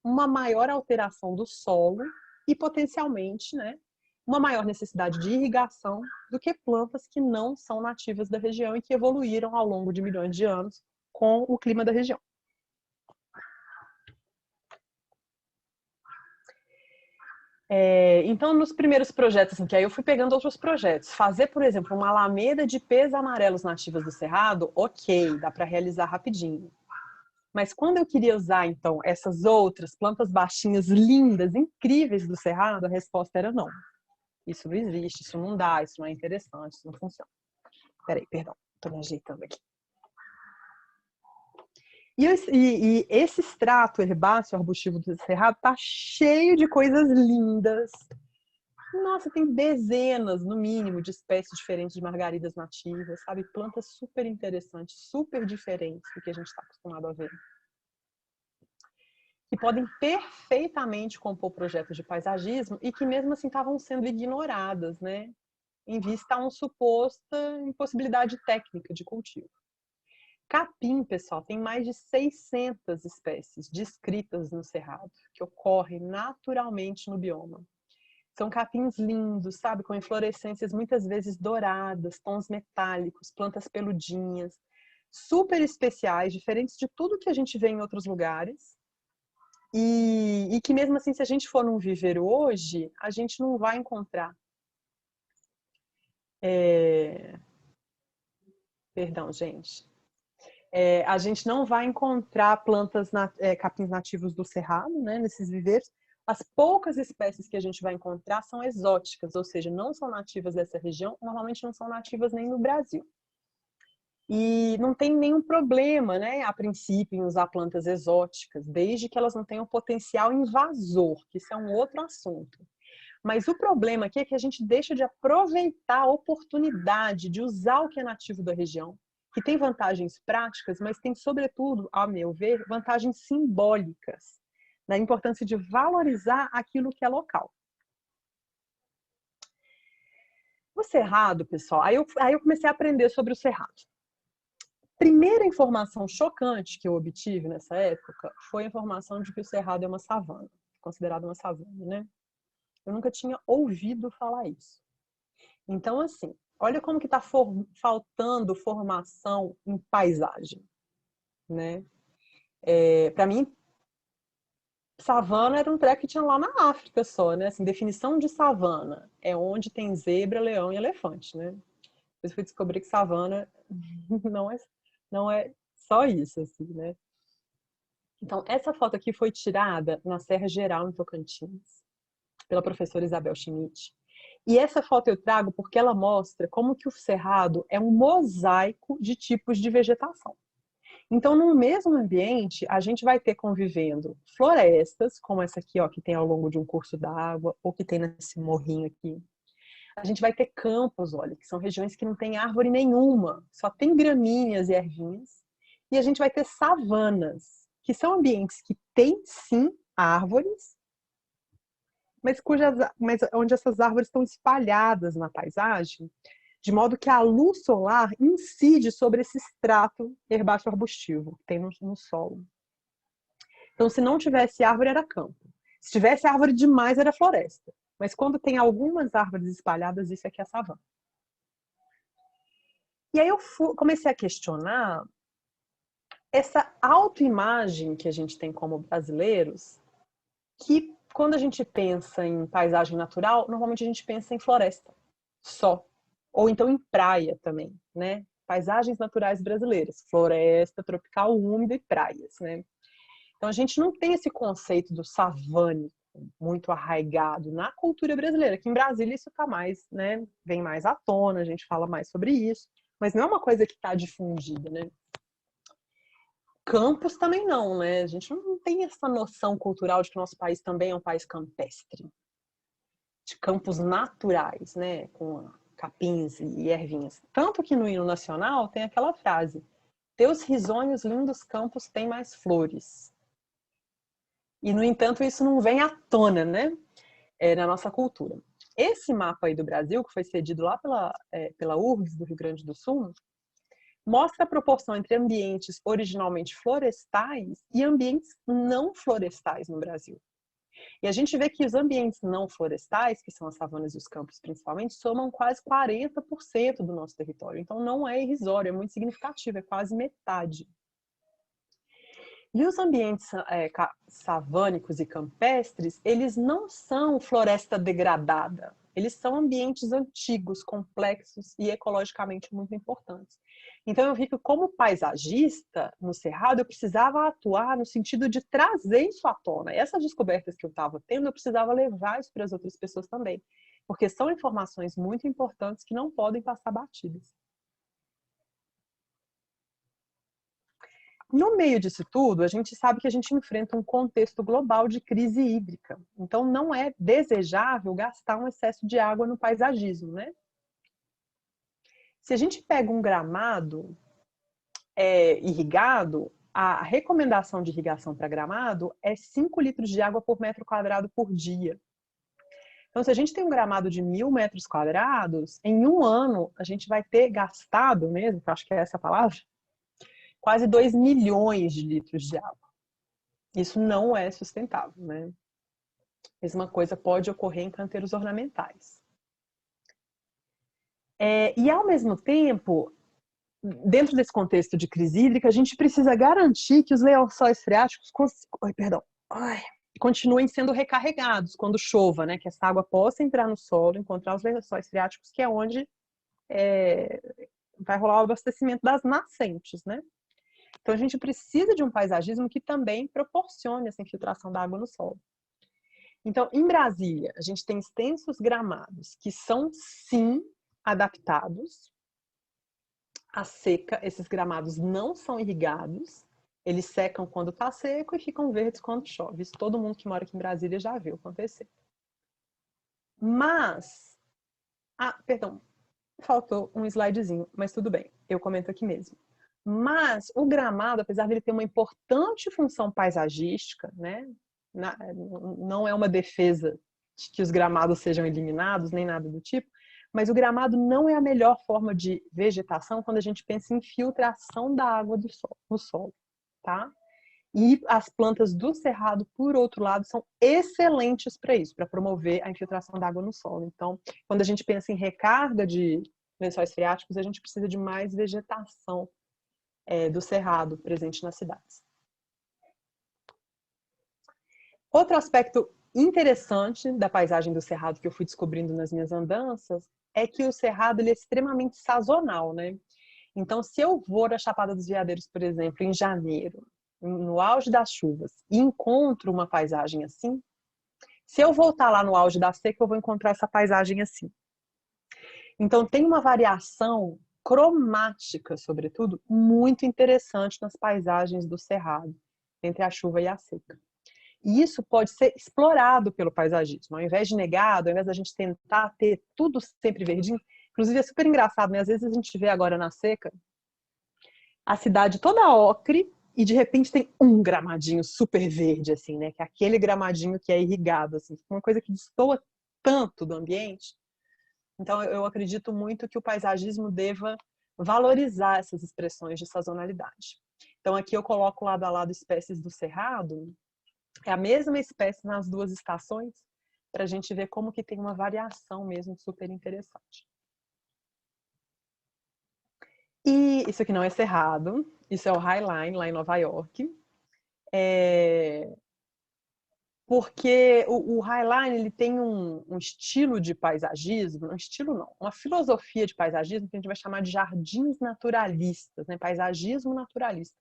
uma maior alteração do solo e potencialmente, né, uma maior necessidade de irrigação do que plantas que não são nativas da região e que evoluíram ao longo de milhões de anos com o clima da região. Então, nos primeiros projetos, assim, que aí eu fui pegando outros projetos. Fazer, por exemplo, uma alameda de pés amarelos nativas do Cerrado, ok, dá para realizar rapidinho. Mas quando eu queria usar, então, essas outras plantas baixinhas, lindas, incríveis do Cerrado, a resposta era não. Isso não existe, isso não dá, isso não é interessante, isso não funciona. Peraí, perdão, estou me ajeitando aqui. E esse extrato herbáceo arbustivo do Cerrado está cheio de coisas lindas. Nossa, tem dezenas, no mínimo, de espécies diferentes de margaridas nativas, sabe? Plantas super interessantes, super diferentes do que a gente está acostumado a ver. Que podem perfeitamente compor projetos de paisagismo e que mesmo assim estavam sendo ignoradas, né? Em vista a uma suposta impossibilidade técnica de cultivo. Capim, pessoal, tem mais de 600 espécies descritas no Cerrado, que ocorrem naturalmente no bioma. São capins lindos, sabe? Com inflorescências muitas vezes douradas, tons metálicos, plantas peludinhas, super especiais, diferentes de tudo que a gente vê em outros lugares. E que mesmo assim, se a gente for num viveiro hoje, a gente não vai encontrar. Perdão, gente. A gente não vai encontrar capins nativos do Cerrado, né, nesses viveiros. As poucas espécies que a gente vai encontrar são exóticas, ou seja, não são nativas dessa região, normalmente não são nativas nem no Brasil. E não tem nenhum problema, né, a princípio, em usar plantas exóticas, desde que elas não tenham potencial invasor, que isso é um outro assunto. Mas o problema aqui é que a gente deixa de aproveitar a oportunidade de usar o que é nativo da região, que tem vantagens práticas, mas tem, sobretudo, ao meu ver, vantagens simbólicas, da importância de valorizar aquilo que é local. O Cerrado, pessoal, aí eu comecei a aprender sobre o Cerrado. Primeira informação chocante que eu obtive nessa época foi a informação de que o Cerrado é uma savana, considerado uma savana, né? Eu nunca tinha ouvido falar isso. Então, assim, olha como que está faltando formação em paisagem, né? Para mim, savana era um treco que tinha lá na África só, né? Assim, definição de savana é onde tem zebra, leão e elefante, né? Depois fui descobrir que savana não é só isso, assim, né? Então, essa foto aqui foi tirada na Serra Geral, em Tocantins, pela professora Isabel Schmidt. E essa foto eu trago porque ela mostra como que o Cerrado é um mosaico de tipos de vegetação. Então, no mesmo ambiente, a gente vai ter convivendo florestas, como essa aqui, ó, que tem ao longo de um curso d'água, ou que tem nesse morrinho aqui. A gente vai ter campos, olha, que são regiões que não tem árvore nenhuma, só tem gramíneas e ervinhas. E a gente vai ter savanas, que são ambientes que têm, sim, árvores, mas onde essas árvores estão espalhadas na paisagem, de modo que a luz solar incide sobre esse extrato herbáceo arbustivo que tem no solo. Então, se não tivesse árvore, era campo. Se tivesse árvore demais, era floresta. Mas quando tem algumas árvores espalhadas, isso aqui é savana. E aí eu comecei a questionar essa autoimagem que a gente tem como brasileiros, que quando a gente pensa em paisagem natural, normalmente a gente pensa em floresta só. Ou então em praia também, né? Paisagens naturais brasileiras, floresta, tropical, úmida e praias, né? Então a gente não tem esse conceito do savânico muito arraigado na cultura brasileira, que em Brasília isso está mais, né? Vem mais à tona, a gente fala mais sobre isso, mas não é uma coisa que está difundida, né? Campos também não, né? A gente não tem essa noção cultural de que o nosso país também é um país campestre, de campos naturais, né? Com capins e ervinhas. Tanto que no hino nacional tem aquela frase: teus risonhos lindos campos têm mais flores. E, no entanto, isso não vem à tona, né? Na nossa cultura. Esse mapa aí do Brasil, que foi cedido lá pela URGS do Rio Grande do Sul, mostra a proporção entre ambientes originalmente florestais e ambientes não florestais no Brasil. E a gente vê que os ambientes não florestais, que são as savanas e os campos principalmente, somam quase 40% do nosso território. Então não é irrisório, é muito significativo, é quase metade. E os ambientes savânicos e campestres, eles não são floresta degradada. Eles são ambientes antigos, complexos e ecologicamente muito importantes. Então eu vi que como paisagista no Cerrado, eu precisava atuar no sentido de trazer isso à tona. E essas descobertas que eu estava tendo, eu precisava levar isso para as outras pessoas também. Porque são informações muito importantes que não podem passar batidas. No meio disso tudo, a gente sabe que a gente enfrenta um contexto global de crise hídrica. Então, não é desejável gastar um excesso de água no paisagismo, né? Se a gente pega um gramado irrigado, a recomendação de irrigação para gramado é 5 litros de água por metro quadrado por dia. Então, se a gente tem um gramado de 1.000 metros quadrados, em um ano a gente vai ter gastado mesmo, que eu acho que é essa a palavra, quase 2 milhões de litros de água. Isso não é sustentável, né? A mesma coisa pode ocorrer em canteiros ornamentais. E, ao mesmo tempo, dentro desse contexto de crise hídrica, a gente precisa garantir que os lençóis freáticos continuem sendo recarregados quando chova, né? Que essa água possa entrar no solo, encontrar os lençóis freáticos, que é onde vai rolar o abastecimento das nascentes, né? Então, a gente precisa de um paisagismo que também proporcione essa infiltração da água no solo. Então, em Brasília, a gente tem extensos gramados que são, sim, adaptados à seca. Esses gramados não são irrigados, eles secam quando está seco e ficam verdes quando chove. Isso todo mundo que mora aqui em Brasília já viu acontecer. Mas, perdão, faltou um slidezinho, mas tudo bem, eu comento aqui mesmo. Mas o gramado, apesar de ele ter uma importante função paisagística, né, não é uma defesa de que os gramados sejam eliminados, nem nada do tipo, mas o gramado não é a melhor forma de vegetação quando a gente pensa em filtração da água no solo, tá? E as plantas do cerrado, por outro lado, são excelentes para isso, para promover a infiltração da água no solo. Então, quando a gente pensa em recarga de lençóis freáticos, a gente precisa de mais vegetação do cerrado presente nas cidades. Outro aspecto interessante da paisagem do cerrado que eu fui descobrindo nas minhas andanças é que o cerrado ele é extremamente sazonal, né? Então, se eu vou na Chapada dos Veadeiros, por exemplo, em janeiro, no auge das chuvas, e encontro uma paisagem assim, se eu voltar lá no auge da seca, eu vou encontrar essa paisagem assim. Então, tem uma variação cromática, sobretudo, muito interessante nas paisagens do cerrado, entre a chuva e a seca. E isso pode ser explorado pelo paisagismo. Ao invés de negado, ao invés da gente tentar ter tudo sempre verdinho, inclusive é super engraçado, né? Às vezes a gente vê agora na seca a cidade toda ocre e de repente tem um gramadinho super verde, assim, né? Que é aquele gramadinho que é irrigado, assim, uma coisa que destoa tanto do ambiente. Então, eu acredito muito que o paisagismo deva valorizar essas expressões de sazonalidade. Então, aqui eu coloco lado a lado espécies do cerrado, é a mesma espécie nas duas estações, para a gente ver como que tem uma variação mesmo super interessante. E isso aqui não é cerrado, isso é o Highline, lá em Nova York. Porque o Highline ele tem um estilo de paisagismo, um estilo não, uma filosofia de paisagismo que a gente vai chamar de jardins naturalistas, né? Paisagismo naturalista,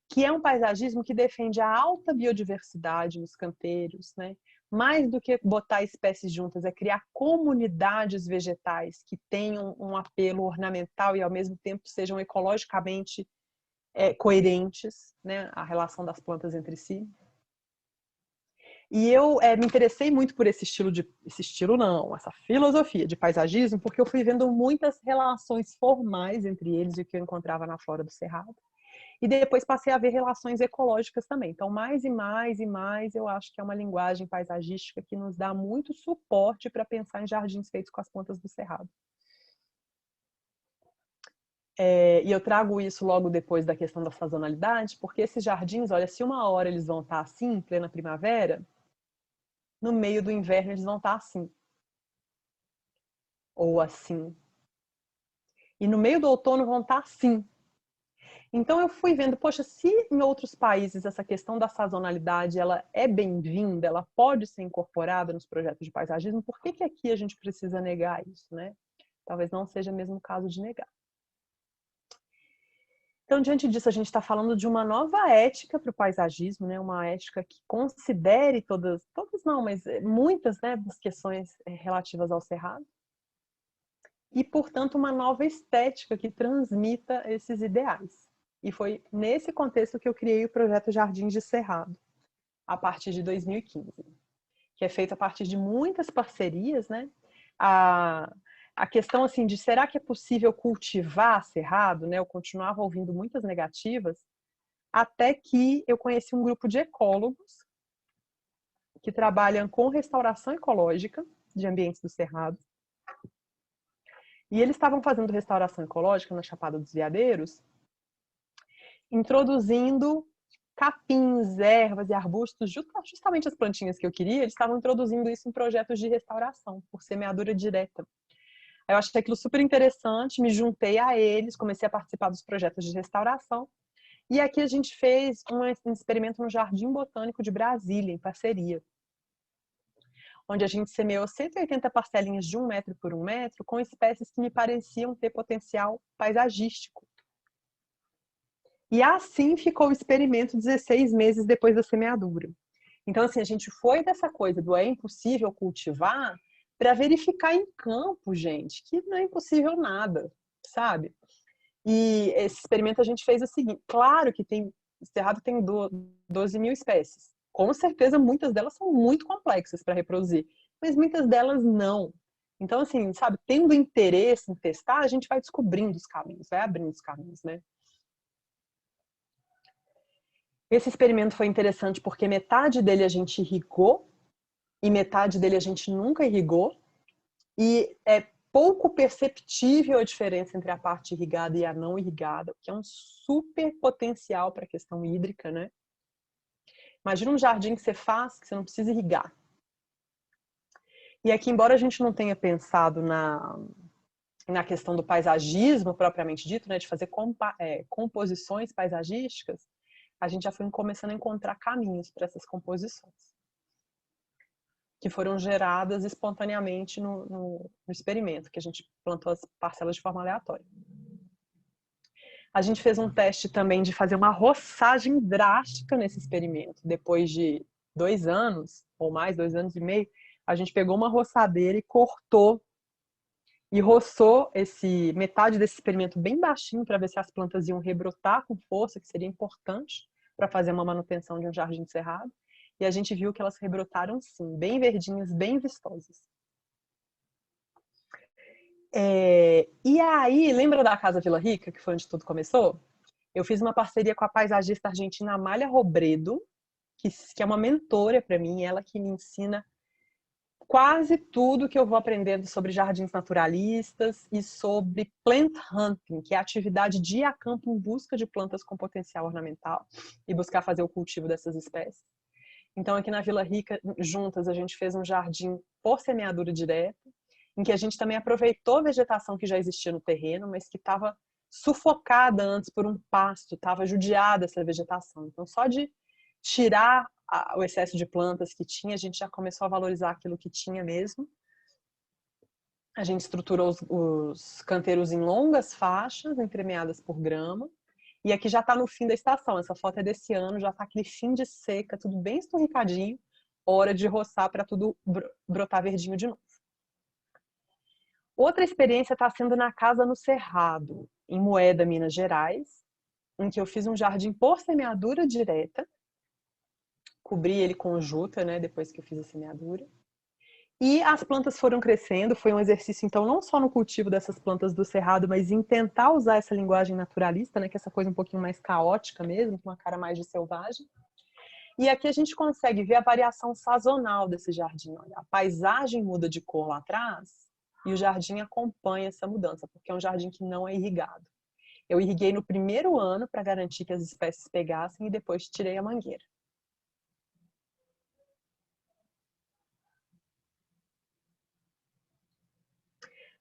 que é um paisagismo que defende a alta biodiversidade nos canteiros, né? Mais do que botar espécies juntas, é criar comunidades vegetais que tenham um apelo ornamental e ao mesmo tempo sejam ecologicamente coerentes, né? A relação das plantas entre si. E eu me interessei muito por essa filosofia de paisagismo, porque eu fui vendo muitas relações formais entre eles e o que eu encontrava na flora do cerrado. E depois passei a ver relações ecológicas também. Então, mais e mais e mais, eu acho que é uma linguagem paisagística que nos dá muito suporte para pensar em jardins feitos com as plantas do cerrado. E eu trago isso logo depois da questão da sazonalidade, porque esses jardins, olha, se uma hora eles vão estar assim, em plena primavera, no meio do inverno eles vão estar assim. Ou assim. E no meio do outono vão estar assim. Então eu fui vendo, poxa, se em outros países essa questão da sazonalidade ela é bem-vinda, ela pode ser incorporada nos projetos de paisagismo, por que que aqui a gente precisa negar isso, né? Talvez não seja mesmo o caso de negar. Então, diante disso, a gente está falando de uma nova ética para o paisagismo, né? Uma ética que considere todas não, mas muitas, né, das questões relativas ao cerrado. E, portanto, uma nova estética que transmita esses ideais. E foi nesse contexto que eu criei o projeto Jardins de Cerrado, a partir de 2015, que é feito a partir de muitas parcerias, né? A questão assim de será que é possível cultivar cerrado, né? Eu continuava ouvindo muitas negativas, até que eu conheci um grupo de ecólogos que trabalham com restauração ecológica de ambientes do cerrado. E eles estavam fazendo restauração ecológica na Chapada dos Veadeiros, introduzindo capins, ervas e arbustos, justamente as plantinhas que eu queria, eles estavam introduzindo isso em projetos de restauração, por semeadura direta. Eu achei aquilo super interessante, me juntei a eles, comecei a participar dos projetos de restauração. E aqui a gente fez um experimento no Jardim Botânico de Brasília, em parceria, onde a gente semeou 180 parcelinhas de 1 metro por 1 metro com espécies que me pareciam ter potencial paisagístico. E assim ficou o experimento 16 meses depois da semeadura. Então, assim, a gente foi dessa coisa do é impossível cultivar para verificar em campo, gente, que não é impossível nada, sabe? E esse experimento a gente fez o seguinte, claro que o cerrado tem 12 mil espécies. Com certeza, muitas delas são muito complexas para reproduzir, mas muitas delas não. Então, assim, sabe, tendo interesse em testar, a gente vai descobrindo os caminhos, vai abrindo os caminhos, né? Esse experimento foi interessante porque metade dele a gente irrigou e metade dele a gente nunca irrigou. E é pouco perceptível a diferença entre a parte irrigada e a não irrigada, o que é um super potencial para a questão hídrica, né? Imagina um jardim que você faz que você não precisa irrigar. E aqui, embora a gente não tenha pensado na questão do paisagismo propriamente dito, né, de fazer composições paisagísticas, a gente já foi começando a encontrar caminhos para essas composições, que foram geradas espontaneamente no experimento, que a gente plantou as parcelas de forma aleatória. A gente fez um teste também de fazer uma roçagem drástica nesse experimento. Depois de 2 anos, ou mais, 2 anos e meio, a gente pegou uma roçadeira e cortou e roçou metade desse experimento bem baixinho para ver se as plantas iam rebrotar com força, que seria importante para fazer uma manutenção de um jardim cerrado. E a gente viu que elas rebrotaram sim, bem verdinhas, bem vistosas. E aí, lembra da Casa Vila Rica, que foi onde tudo começou? Eu fiz uma parceria com a paisagista argentina Amália Robredo, que é uma mentora para mim, ela que me ensina quase tudo que eu vou aprendendo sobre jardins naturalistas e sobre plant hunting, que é a atividade de ir a campo em busca de plantas com potencial ornamental e buscar fazer o cultivo dessas espécies. Então, aqui na Vila Rica, juntas, a gente fez um jardim por semeadura direta, em que a gente também aproveitou a vegetação que já existia no terreno, mas que estava sufocada antes por um pasto, estava judiada essa vegetação. Então, só de tirar o excesso de plantas que tinha, a gente já começou a valorizar aquilo que tinha mesmo. A gente estruturou os canteiros em longas faixas, entremeadas por grama. E aqui já está no fim da estação. Essa foto é desse ano, já está aquele fim de seca, tudo bem esturricadinho. Hora de roçar para tudo brotar verdinho de novo. Outra experiência está sendo na Casa no Cerrado, em Moeda, Minas Gerais, em que eu fiz um jardim por semeadura direta. Cobri ele com juta, né, depois que eu fiz a semeadura. E as plantas foram crescendo, foi um exercício, então, não só no cultivo dessas plantas do cerrado, mas em tentar usar essa linguagem naturalista, né, que é essa coisa um pouquinho mais caótica mesmo, com uma cara mais de selvagem. E aqui a gente consegue ver a variação sazonal desse jardim. Olha, a paisagem muda de cor lá atrás e o jardim acompanha essa mudança, porque é um jardim que não é irrigado. Eu irriguei no primeiro ano para garantir que as espécies pegassem e depois tirei a mangueira.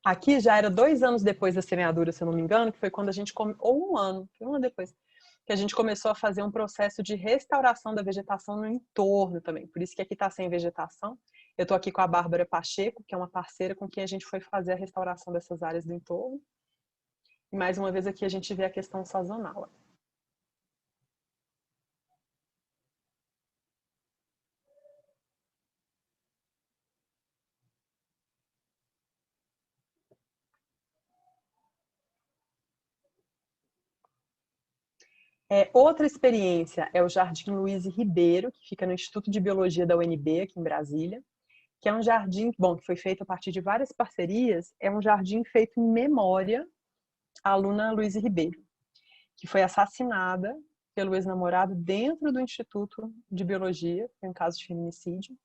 Aqui já era 2 anos depois da semeadura, se eu não me engano, que foi quando a gente, ou 1 ano, foi 1 ano depois, que a gente começou a fazer um processo de restauração da vegetação no entorno também. Por isso que aqui está sem vegetação. Eu estou aqui com a Bárbara Pacheco, que é uma parceira com quem a gente foi fazer a restauração dessas áreas do entorno. E mais uma vez aqui a gente vê a questão sazonal. Outra experiência é o Jardim Luiz Ribeiro, que fica no Instituto de Biologia da UNB, aqui em Brasília, que é um jardim, bom, que foi feito a partir de várias parcerias, é um jardim feito em memória à aluna Luiz Ribeiro, que foi assassinada pelo ex-namorado dentro do Instituto de Biologia, foi um caso de feminicídio.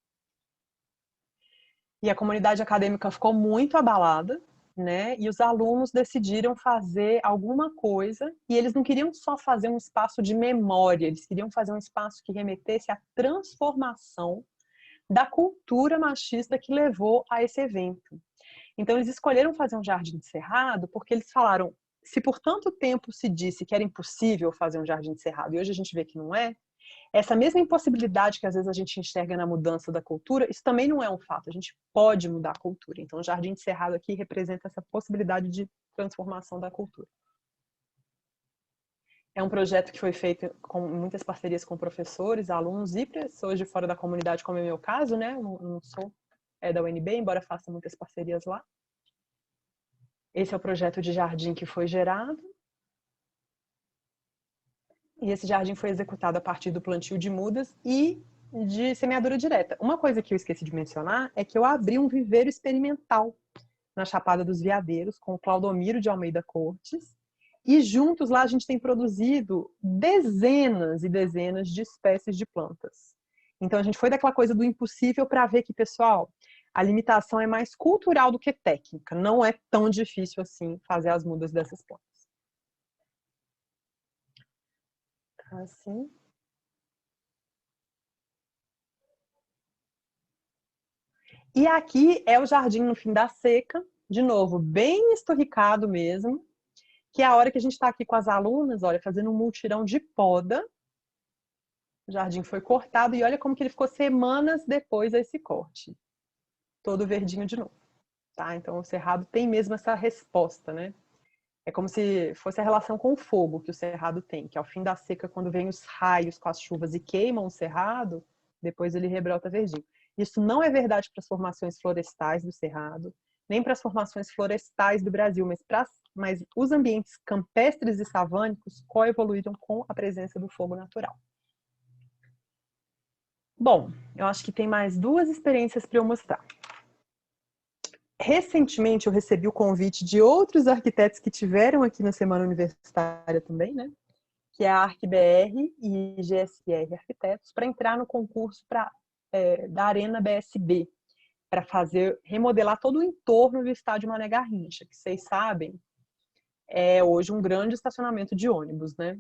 E a comunidade acadêmica ficou muito abalada, né? E os alunos decidiram fazer alguma coisa, e eles não queriam só fazer um espaço de memória, eles queriam fazer um espaço que remetesse à transformação da cultura machista que levou a esse evento. Então eles escolheram fazer um jardim de cerrado porque eles falaram, se por tanto tempo se disse que era impossível fazer um jardim de cerrado, e hoje a gente vê que não é, essa mesma impossibilidade que às vezes a gente enxerga na mudança da cultura, isso também não é um fato, a gente pode mudar a cultura. Então o Jardim de Cerrado aqui representa essa possibilidade de transformação da cultura. É um projeto que foi feito com muitas parcerias com professores, alunos e pessoas de fora da comunidade, como é o meu caso, né? Eu não sou da UNB, embora faça muitas parcerias lá. Esse é o projeto de jardim que foi gerado. E esse jardim foi executado a partir do plantio de mudas e de semeadura direta. Uma coisa que eu esqueci de mencionar é que eu abri um viveiro experimental na Chapada dos Veadeiros com o Claudomiro de Almeida Cortes. E juntos lá a gente tem produzido dezenas e dezenas de espécies de plantas. Então a gente foi daquela coisa do impossível para ver que, pessoal, a limitação é mais cultural do que técnica. Não é tão difícil assim fazer as mudas dessas plantas. Assim. E aqui é o jardim no fim da seca, de novo, bem esturricado mesmo, que é a hora que a gente está aqui com as alunas, olha, fazendo um multirão de poda. O jardim foi cortado e olha como que ele ficou semanas depois desse corte. Todo verdinho de novo. Tá? Então o cerrado tem mesmo essa resposta, né? É como se fosse a relação com o fogo que o cerrado tem, que ao fim da seca, quando vem os raios com as chuvas e queimam o cerrado, depois ele rebrota verdinho. Isso não é verdade para as formações florestais do cerrado, nem para as formações florestais do Brasil, mas os ambientes campestres e savânicos coevoluíram com a presença do fogo natural. Bom, eu acho que tem mais 2 experiências para eu mostrar. Recentemente eu recebi o convite de outros arquitetos que tiveram aqui na Semana Universitária também, né? Que é a ArcBR e GSR Arquitetos, para entrar no concurso da Arena BSB, para remodelar todo o entorno do estádio Mané Garrincha, que vocês sabem, é hoje um grande estacionamento de ônibus, né?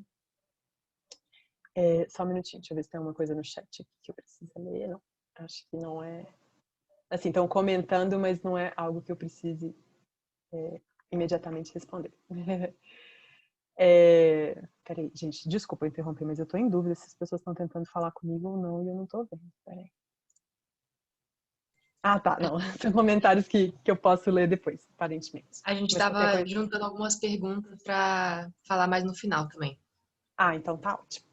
Só um minutinho, deixa eu ver se tem alguma coisa no chat aqui que eu preciso ler. Não, acho que não é. Assim, estão comentando, mas não é algo que eu precise imediatamente responder. Peraí, gente, desculpa interromper, mas eu estou em dúvida se as pessoas estão tentando falar comigo ou não, e eu não estou vendo. Peraí. Ah, tá, não. São comentários que eu posso ler depois, aparentemente. A gente estava juntando algumas perguntas para falar mais no final também. Ah, então tá ótimo.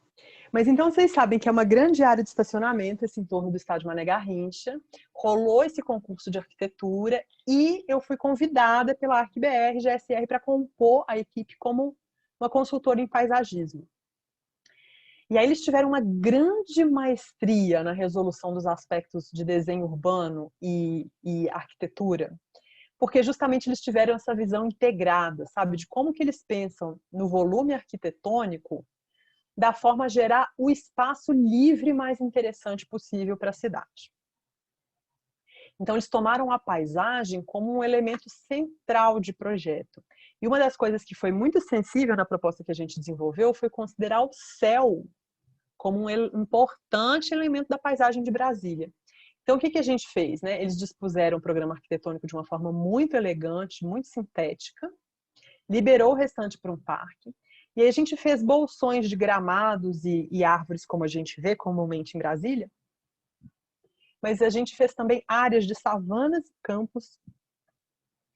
Mas então vocês sabem que é uma grande área de estacionamento, esse entorno do estádio Mané Garrincha. Rolou esse concurso de arquitetura e eu fui convidada pela ArcBR, GSR, para compor a equipe como uma consultora em paisagismo. E aí eles tiveram uma grande maestria na resolução dos aspectos de desenho urbano e arquitetura, porque justamente eles tiveram essa visão integrada, sabe, de como que eles pensam no volume arquitetônico da forma a gerar o espaço livre mais interessante possível para a cidade. Então, eles tomaram a paisagem como um elemento central de projeto. E uma das coisas que foi muito sensível na proposta que a gente desenvolveu foi considerar o céu como um importante elemento da paisagem de Brasília. Então, o que a gente fez? Né? Eles dispuseram o programa arquitetônico de uma forma muito elegante, muito sintética, liberou o restante para um parque, e aí a gente fez bolsões de gramados e árvores, como a gente vê comumente em Brasília, mas a gente fez também áreas de savanas e campos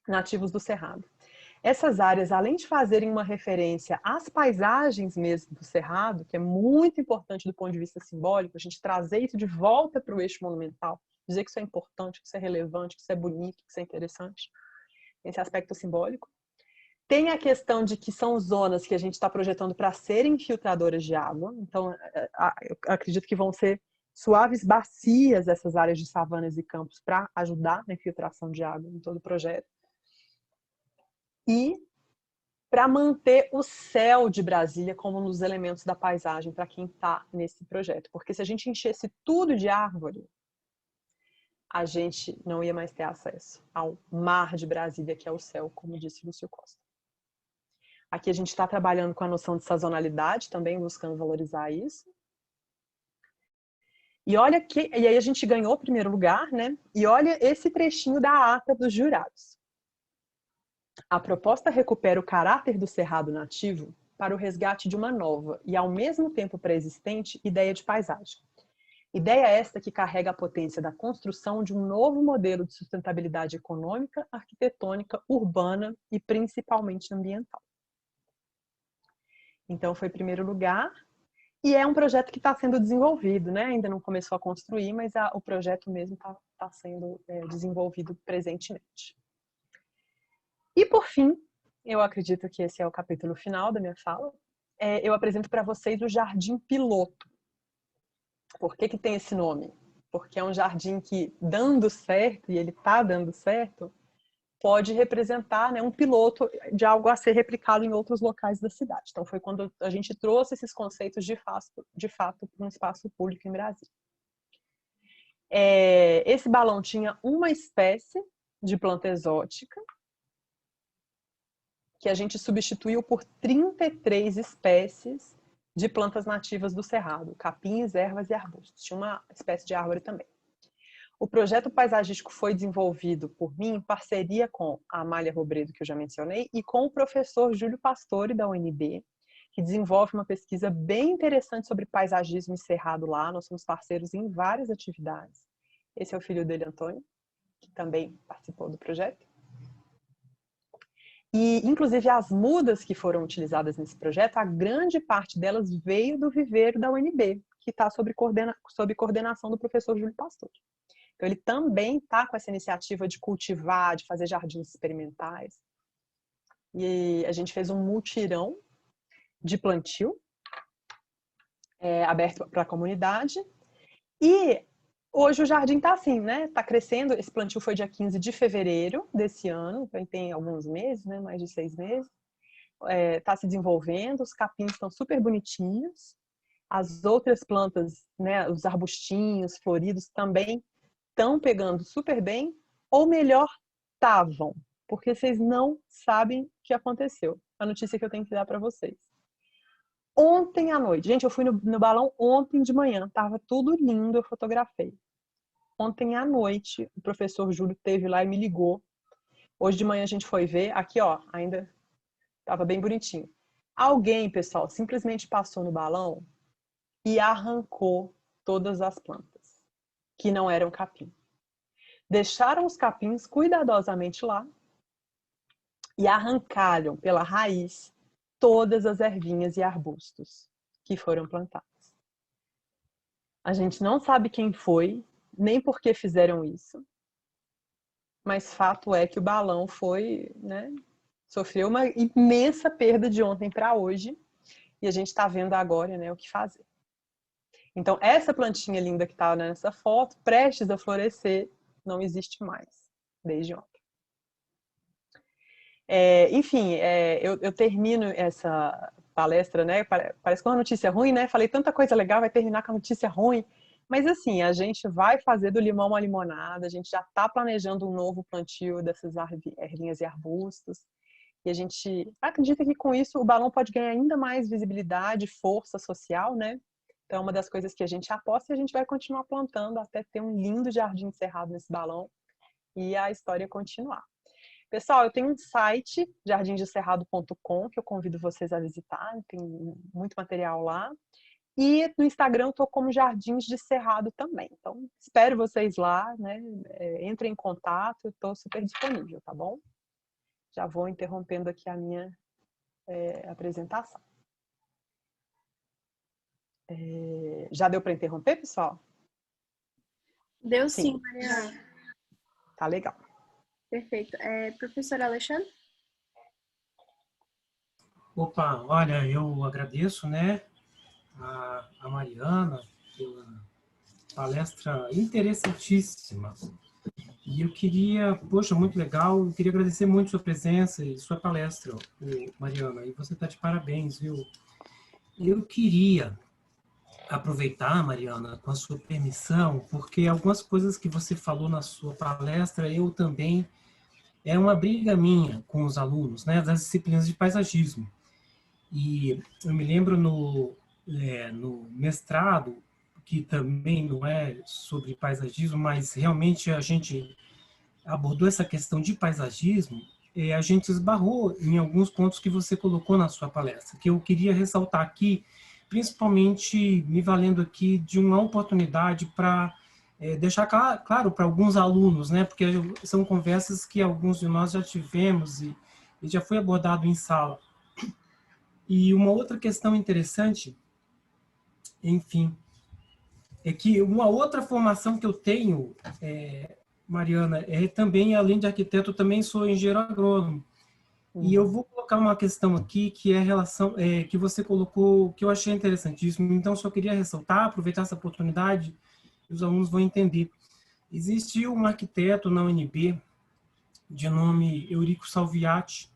nativos do Cerrado. Essas áreas, além de fazerem uma referência às paisagens mesmo do Cerrado, que é muito importante do ponto de vista simbólico, a gente trazer isso de volta para o eixo monumental, dizer que isso é importante, que isso é relevante, que isso é bonito, que isso é interessante, esse aspecto simbólico. Tem a questão de que são zonas que a gente está projetando para serem filtradoras de água, então eu acredito que vão ser suaves bacias essas áreas de savanas e campos para ajudar na infiltração de água em todo o projeto. E para manter o céu de Brasília como um dos elementos da paisagem para quem está nesse projeto. Porque se a gente enchesse tudo de árvore, a gente não ia mais ter acesso ao mar de Brasília, que é o céu, como disse Lúcio Costa. Aqui a gente está trabalhando com a noção de sazonalidade, também buscando valorizar isso. E olha que, e aí a gente ganhou o primeiro lugar, né? E olha esse trechinho da ata dos jurados. A proposta recupera o caráter do cerrado nativo para o resgate de uma nova e, ao mesmo tempo pré-existente, ideia de paisagem. Ideia esta que carrega a potência da construção de um novo modelo de sustentabilidade econômica, arquitetônica, urbana e principalmente ambiental. Então, foi primeiro lugar. E é um projeto que está sendo desenvolvido, né? Ainda não começou a construir, mas o projeto mesmo está sendo desenvolvido presentemente. E, por fim, eu acredito que esse é o capítulo final da minha fala, eu apresento para vocês o Jardim Piloto. Por que tem esse nome? Porque é um jardim que, dando certo, e ele está dando certo, pode representar, né, um piloto de algo a ser replicado em outros locais da cidade. Então, foi quando a gente trouxe esses conceitos de fato para um espaço público em Brasília. Esse balão tinha uma espécie de planta exótica, que a gente substituiu por 33 espécies de plantas nativas do Cerrado, capins, ervas e arbustos. Tinha uma espécie de árvore também. O projeto paisagístico foi desenvolvido por mim em parceria com a Amália Robredo, que eu já mencionei, e com o professor Júlio Pastore, da UNB, que desenvolve uma pesquisa bem interessante sobre paisagismo e cerrado lá. Nós somos parceiros em várias atividades. Esse é o filho dele, Antônio, que também participou do projeto. E, inclusive, as mudas que foram utilizadas nesse projeto, a grande parte delas veio do viveiro da UNB, que está sob coordenação do professor Júlio Pastore. Então, ele também está com essa iniciativa de cultivar, de fazer jardins experimentais. E a gente fez um mutirão de plantio, aberto para a comunidade. E hoje o jardim está assim, né? Está crescendo. Esse plantio foi dia 15 de fevereiro desse ano, então tem alguns meses, né? Mais de 6 meses. Está se desenvolvendo, os capins estão super bonitinhos. As outras plantas, né? Os arbustinhos floridos também estão pegando super bem, ou melhor, estavam, porque vocês não sabem o que aconteceu. A notícia que eu tenho que dar para vocês. Ontem à noite, gente, eu fui no balão ontem de manhã, tava tudo lindo, eu fotografei. Ontem à noite, o professor Júlio esteve lá e me ligou. Hoje de manhã a gente foi ver, aqui ó, ainda tava bem bonitinho. Alguém, pessoal, simplesmente passou no balão e arrancou todas as plantas que não eram capim. Deixaram os capins cuidadosamente lá e arrancaram pela raiz todas as ervinhas e arbustos que foram plantados. A gente não sabe quem foi, nem por que fizeram isso, mas fato é que o balão foi, né, sofreu uma imensa perda de ontem para hoje e a gente está vendo agora, né, o que fazer. Então, essa plantinha linda que está nessa foto, prestes a florescer, não existe mais, desde ontem. Enfim, eu termino essa palestra, né? Parece que é uma notícia ruim, né? Falei tanta coisa legal, vai terminar com a notícia ruim. Mas assim, a gente vai fazer do limão uma limonada, a gente já está planejando um novo plantio dessas ervinhas e arbustos. E a gente acredita que com isso o balão pode ganhar ainda mais visibilidade, força social, né? Então é uma das coisas que a gente aposta e a gente vai continuar plantando até ter um lindo jardim encerrado nesse balão e a história continuar. Pessoal, eu tenho um site, jardimdecerrado.com, que eu convido vocês a visitar, tem muito material lá. E no Instagram eu estou como Jardins de Cerrado também. Então, espero vocês lá, né? Entrem em contato, eu estou super disponível, tá bom? Já vou interrompendo aqui a minha apresentação. Já deu para interromper, pessoal? Deu sim, Mariana. Tá legal. Perfeito. Professor Alexandre? Opa, olha, eu agradeço, né, a Mariana pela palestra interessantíssima. E eu queria, poxa, muito legal, eu queria agradecer muito sua presença e sua palestra, Mariana, e você está de parabéns, viu? Eu queria aproveitar, Mariana, com a sua permissão, porque algumas coisas que você falou na sua palestra, eu também, é uma briga minha com os alunos, né, das disciplinas de paisagismo. E eu me lembro no mestrado, que também não é sobre paisagismo, mas realmente a gente abordou essa questão de paisagismo, a gente esbarrou em alguns pontos que você colocou na sua palestra, que eu queria ressaltar aqui, principalmente me valendo aqui de uma oportunidade para deixar claro para alguns alunos, né, porque são conversas que alguns de nós já tivemos e já foi abordado em sala. E uma outra questão interessante, enfim, é que uma outra formação que eu tenho, Mariana, também, além de arquiteto, eu também sou engenheiro agrônomo. E eu vou colocar uma questão aqui que é a relação, que você colocou, que eu achei interessantíssimo. Então, só queria ressaltar, aproveitar essa oportunidade, e os alunos vão entender. Existe um arquiteto na UNB, de nome Eurico Salviati,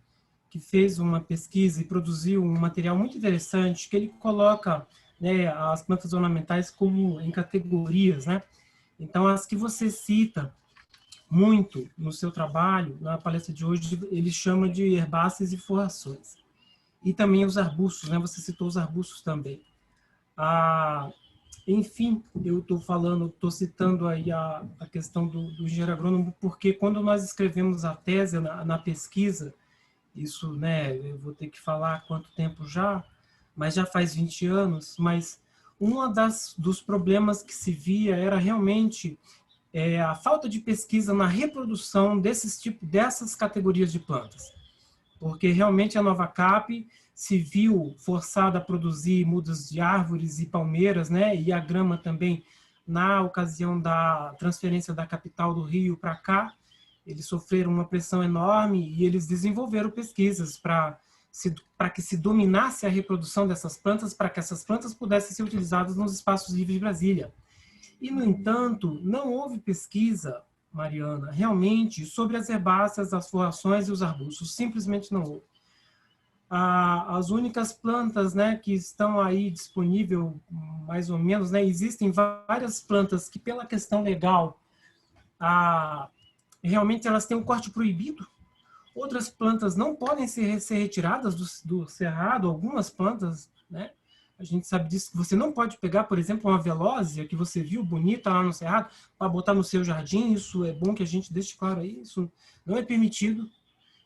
que fez uma pesquisa e produziu um material muito interessante, que ele coloca, né, as plantas ornamentais como em categorias, né? Então, as que você cita muito no seu trabalho, na palestra de hoje, ele chama de herbáceas e forrações. E também os arbustos, né? Você citou os arbustos também. Enfim, eu estou citando aí a questão do engenheiro agrônomo, porque quando nós escrevemos a tese na pesquisa, isso, né, eu vou ter que falar há quanto tempo já, mas já faz 20 anos, mas dos problemas que se via era realmente a falta de pesquisa na reprodução dessas categorias de plantas. Porque realmente a Nova Cap se viu forçada a produzir mudas de árvores e palmeiras, né, e a grama também, na ocasião da transferência da capital do Rio para cá, eles sofreram uma pressão enorme e eles desenvolveram pesquisas para que se dominasse a reprodução dessas plantas, para que essas plantas pudessem ser utilizadas nos espaços livres de Brasília. E, no entanto, não houve pesquisa, Mariana, realmente sobre as herbáceas, as forrações e os arbustos. Simplesmente não houve. As únicas plantas, né, que estão aí disponível, mais ou menos, né, existem várias plantas que, pela questão legal, realmente elas têm um corte proibido. Outras plantas não podem ser retiradas do cerrado, algumas plantas, né? A gente sabe disso. Você não pode pegar, por exemplo, uma velósia que você viu bonita lá no cerrado para botar no seu jardim. Isso é bom que a gente deixe claro aí. Isso não é permitido.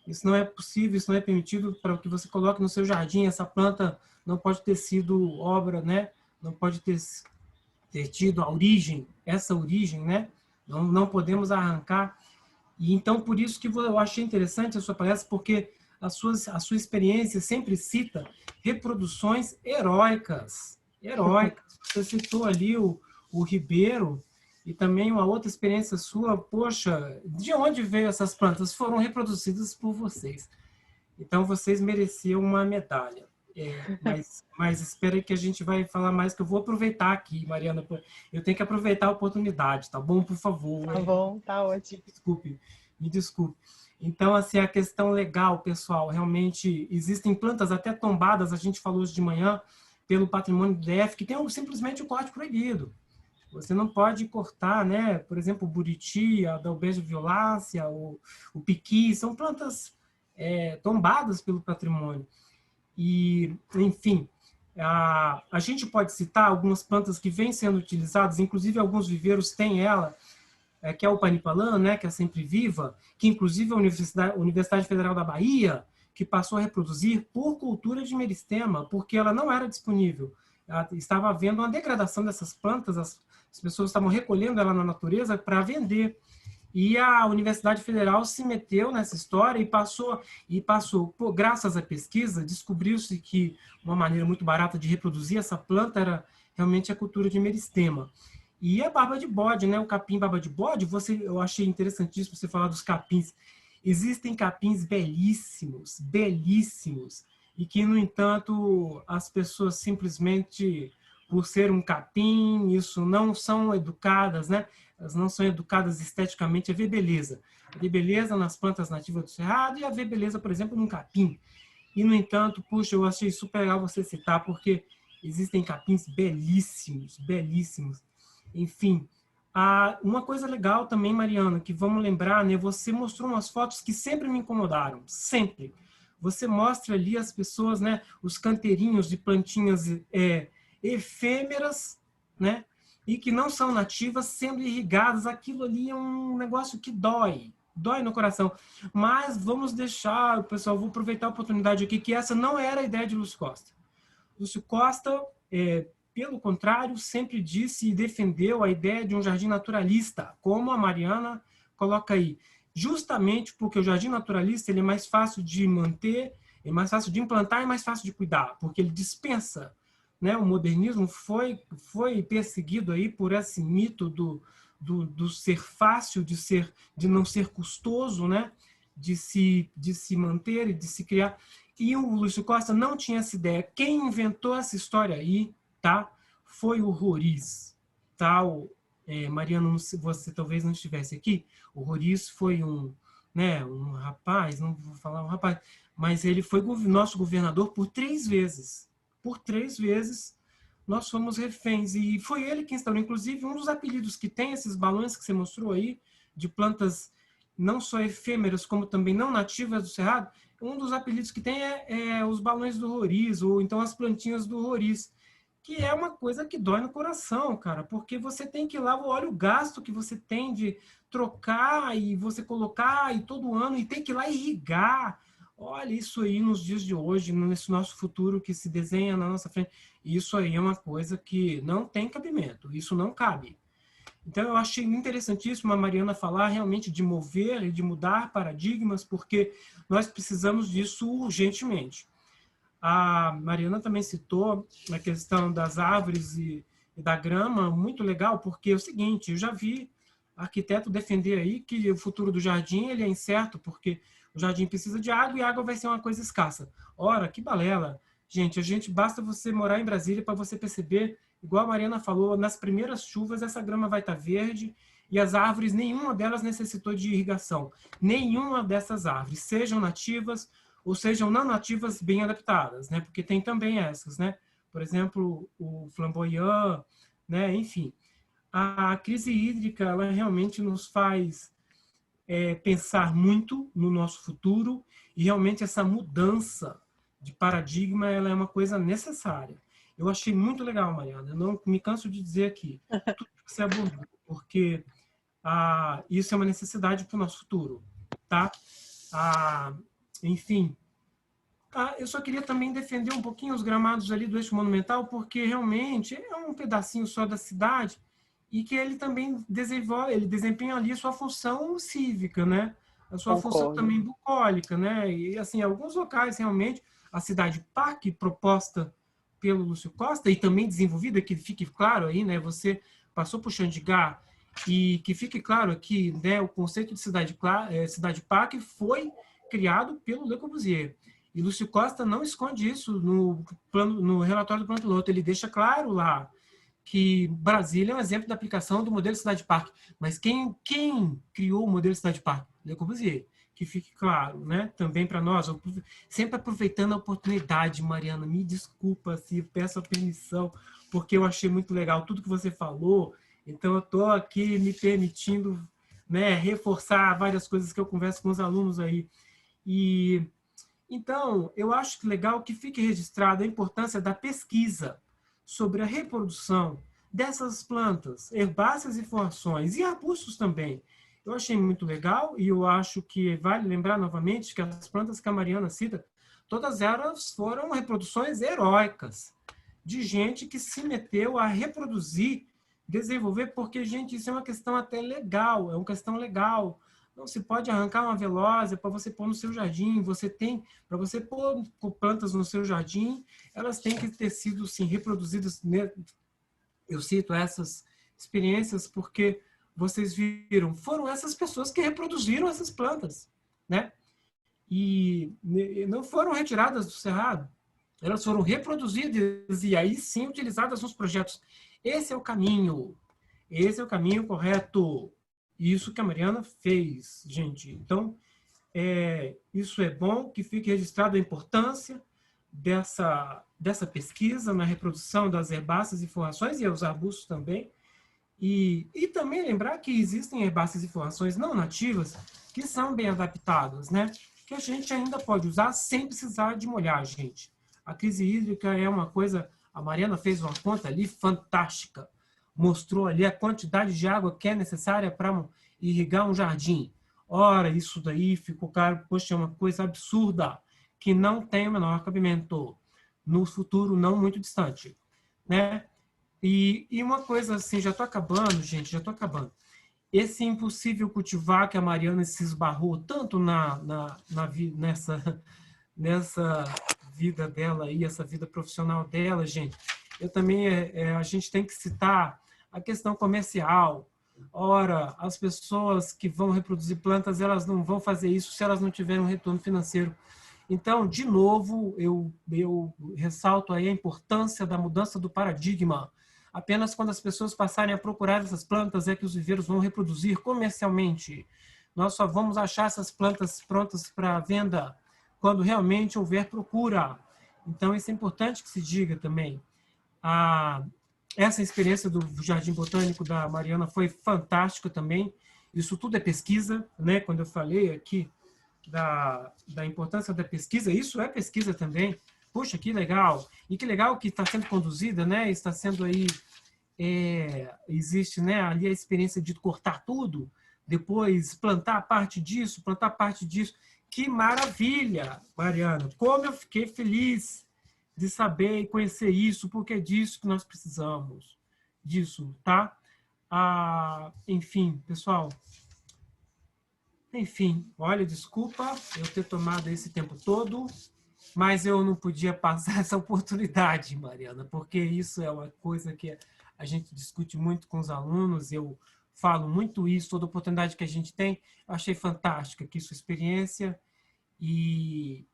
Isso não é possível, isso não é permitido para que você coloque no seu jardim. Essa planta não pode ter sido obra, né? Não pode ter tido essa origem, né? Não podemos arrancar. E então, por isso que eu achei interessante a sua palestra, porque a sua experiência sempre cita reproduções heróicas. Heróicas. Você citou ali o Ribeiro e também uma outra experiência sua. Poxa, de onde veio essas plantas? Foram reproduzidas por vocês. Então, vocês mereciam uma medalha. Mas espera que a gente vai falar mais, que eu vou aproveitar aqui, Mariana. Eu tenho que aproveitar a oportunidade, tá bom? Por favor. Tá bom, tá ótimo. Me desculpe. Então, assim, a questão legal, pessoal, realmente existem plantas até tombadas, a gente falou hoje de manhã, pelo patrimônio do DF, que tem simplesmente o corte proibido. Você não pode cortar, né? Por exemplo, o buriti, a dalbegia violácea, o piqui, são plantas tombadas pelo patrimônio. E, enfim, a gente pode citar algumas plantas que vêm sendo utilizadas, inclusive alguns viveiros têm ela, que é o Panipalan, né, que é sempre viva, que inclusive a Universidade Federal da Bahia, que passou a reproduzir por cultura de meristema, porque ela não era disponível. Estava havendo uma degradação dessas plantas, as pessoas estavam recolhendo ela na natureza para vender. E a Universidade Federal se meteu nessa história e passou, graças à pesquisa, descobriu-se que uma maneira muito barata de reproduzir essa planta era realmente a cultura de meristema. E a barba de bode, né? O capim barba de bode, eu achei interessantíssimo você falar dos capins. Existem capins belíssimos, belíssimos, e que, no entanto, as pessoas simplesmente, por ser um capim, isso não são educadas, né? Elas não são educadas esteticamente a ver beleza. A ver beleza nas plantas nativas do Cerrado e a ver beleza, por exemplo, num capim. E, no entanto, puxa, eu achei super legal você citar, porque existem capins belíssimos, belíssimos. Enfim, uma coisa legal também, Mariana, que vamos lembrar, né? Você mostrou umas fotos que sempre me incomodaram, sempre. Você mostra ali as pessoas, né? Os canteirinhos de plantinhas efêmeras, né? E que não são nativas, sendo irrigadas. Aquilo ali é um negócio que dói no coração. Mas vamos deixar, pessoal, vou aproveitar a oportunidade aqui, que essa não era a ideia de Lúcio Costa. Lúcio Costa, pelo contrário, sempre disse e defendeu a ideia de um jardim naturalista, como a Mariana coloca aí. Justamente porque o jardim naturalista ele é mais fácil de manter, é mais fácil de implantar e mais fácil de cuidar, porque ele dispensa, né? O modernismo foi perseguido aí por esse mito do ser fácil, de não ser custoso, né? de se manter e de se criar. E o Lúcio Costa não tinha essa ideia. Quem inventou essa história aí, tá? Foi o Roriz, tá? Mariano, você talvez não estivesse aqui. O Roriz foi um rapaz, não vou falar um rapaz, mas ele foi nosso governador por 3 vezes. Por 3 vezes nós fomos reféns. E foi ele que instalou, inclusive, um dos apelidos que tem esses balões que você mostrou aí, de plantas não só efêmeras, como também não nativas do Cerrado. Um dos apelidos que tem é os balões do Roriz, ou então as plantinhas do Roriz, que é uma coisa que dói no coração, cara, porque você tem que ir lá, olha o gasto que você tem de trocar e você colocar e todo ano, e tem que ir lá irrigar. Olha isso aí nos dias de hoje, nesse nosso futuro que se desenha na nossa frente. Isso aí é uma coisa que não tem cabimento, isso não cabe. Então, eu achei interessantíssimo a Mariana falar realmente de mover e de mudar paradigmas, porque nós precisamos disso urgentemente. A Mariana também citou a questão das árvores e da grama, muito legal, porque é o seguinte, eu já vi arquiteto defender aí que o futuro do jardim ele é incerto, porque o jardim precisa de água e a água vai ser uma coisa escassa. Ora, que balela! Gente, basta você morar em Brasília para você perceber, igual a Mariana falou, nas primeiras chuvas essa grama vai estar verde e as árvores, nenhuma delas necessitou de irrigação. Nenhuma dessas árvores, sejam nativas ou sejam não nativas bem adaptadas, né? Porque tem também essas, né? Por exemplo, o flamboyant, né? Enfim, a crise hídrica, ela realmente nos faz pensar muito no nosso futuro e realmente essa mudança de paradigma, ela é uma coisa necessária. Eu achei muito legal, Mariana. Eu não me canso de dizer aqui tudo que você abordou, porque isso é uma necessidade para o nosso futuro, tá? Enfim, eu só queria também defender um pouquinho os gramados ali do eixo monumental, porque realmente é um pedacinho só da cidade e que ele também desempenha ali a sua função cívica, né? A sua função também bucólica, né? E assim, alguns locais realmente, a cidade parque proposta pelo Lúcio Costa e também desenvolvida, que fique claro aí, né? Você passou por Chandigarh e que fique claro aqui, né? O conceito de cidade parque foi criado pelo Le Corbusier. E Lúcio Costa não esconde isso no relatório do plano piloto. Ele deixa claro lá que Brasília é um exemplo da aplicação do modelo cidade-parque. Mas quem criou o modelo cidade-parque? Le Corbusier. Que fique claro, né? Também para nós. Sempre aproveitando a oportunidade, Mariana, me desculpa se peço a permissão, porque eu achei muito legal tudo que você falou. Então, eu estou aqui me permitindo, né, reforçar várias coisas que eu converso com os alunos aí. E Então, eu acho que legal que fique registrada a importância da pesquisa sobre a reprodução dessas plantas, herbáceas e forrações, e arbustos também. Eu achei muito legal e eu acho que vale lembrar novamente que as plantas que a Mariana cita, todas elas foram reproduções heróicas, de gente que se meteu a reproduzir, desenvolver, porque, gente, isso é uma questão até legal, é uma questão legal. Não se pode arrancar uma velosa para você pôr no seu jardim. Você tem, para você pôr plantas no seu jardim, elas têm que ter sido, sim, reproduzidas. Eu cito essas experiências porque vocês viram, foram essas pessoas que reproduziram essas plantas, né? E não foram retiradas do cerrado. Elas foram reproduzidas e aí sim utilizadas nos projetos. Esse é o caminho. Esse é o caminho correto. Isso que a Mariana fez, gente. Então, isso é bom que fique registrado a importância dessa pesquisa na reprodução das herbáceas e forrações e os arbustos também. E também lembrar que existem herbáceas e forrações não nativas que são bem adaptadas, né? Que a gente ainda pode usar sem precisar de molhar, gente. A crise hídrica é uma coisa... A Mariana fez uma conta ali fantástica. Mostrou ali a quantidade de água que é necessária para irrigar um jardim. Ora, isso daí ficou caro. Poxa, é uma coisa absurda que não tem o menor cabimento no futuro não muito distante, né? E uma coisa assim, já estou acabando, gente, já estou acabando. Esse impossível cultivar que a Mariana se esbarrou tanto nessa vida dela aí, essa vida profissional dela, gente. Eu também, a gente tem que citar a questão comercial. Ora, as pessoas que vão reproduzir plantas, elas não vão fazer isso se elas não tiverem um retorno financeiro. Então, de novo, eu ressalto aí a importância da mudança do paradigma. Apenas quando as pessoas passarem a procurar essas plantas é que os viveiros vão reproduzir comercialmente. Nós só vamos achar essas plantas prontas para venda quando realmente houver procura. Então, isso é importante que se diga também. Essa experiência do Jardim Botânico da Mariana foi fantástica também. Isso tudo é pesquisa, né? Quando eu falei aqui da importância da pesquisa, isso é pesquisa também. Puxa, que legal! E que legal que está sendo conduzida, né? Está sendo aí... existe, né, ali a experiência de cortar tudo, depois plantar parte disso, plantar parte disso. Que maravilha, Mariana! Como eu fiquei feliz de saber e conhecer isso, porque é disso que nós precisamos. Disso, tá? Enfim, pessoal. Enfim, olha, desculpa eu ter tomado esse tempo todo, mas eu não podia passar essa oportunidade, Mariana, porque isso é uma coisa que a gente discute muito com os alunos, eu falo muito isso, toda oportunidade que a gente tem, eu achei fantástica aqui sua experiência e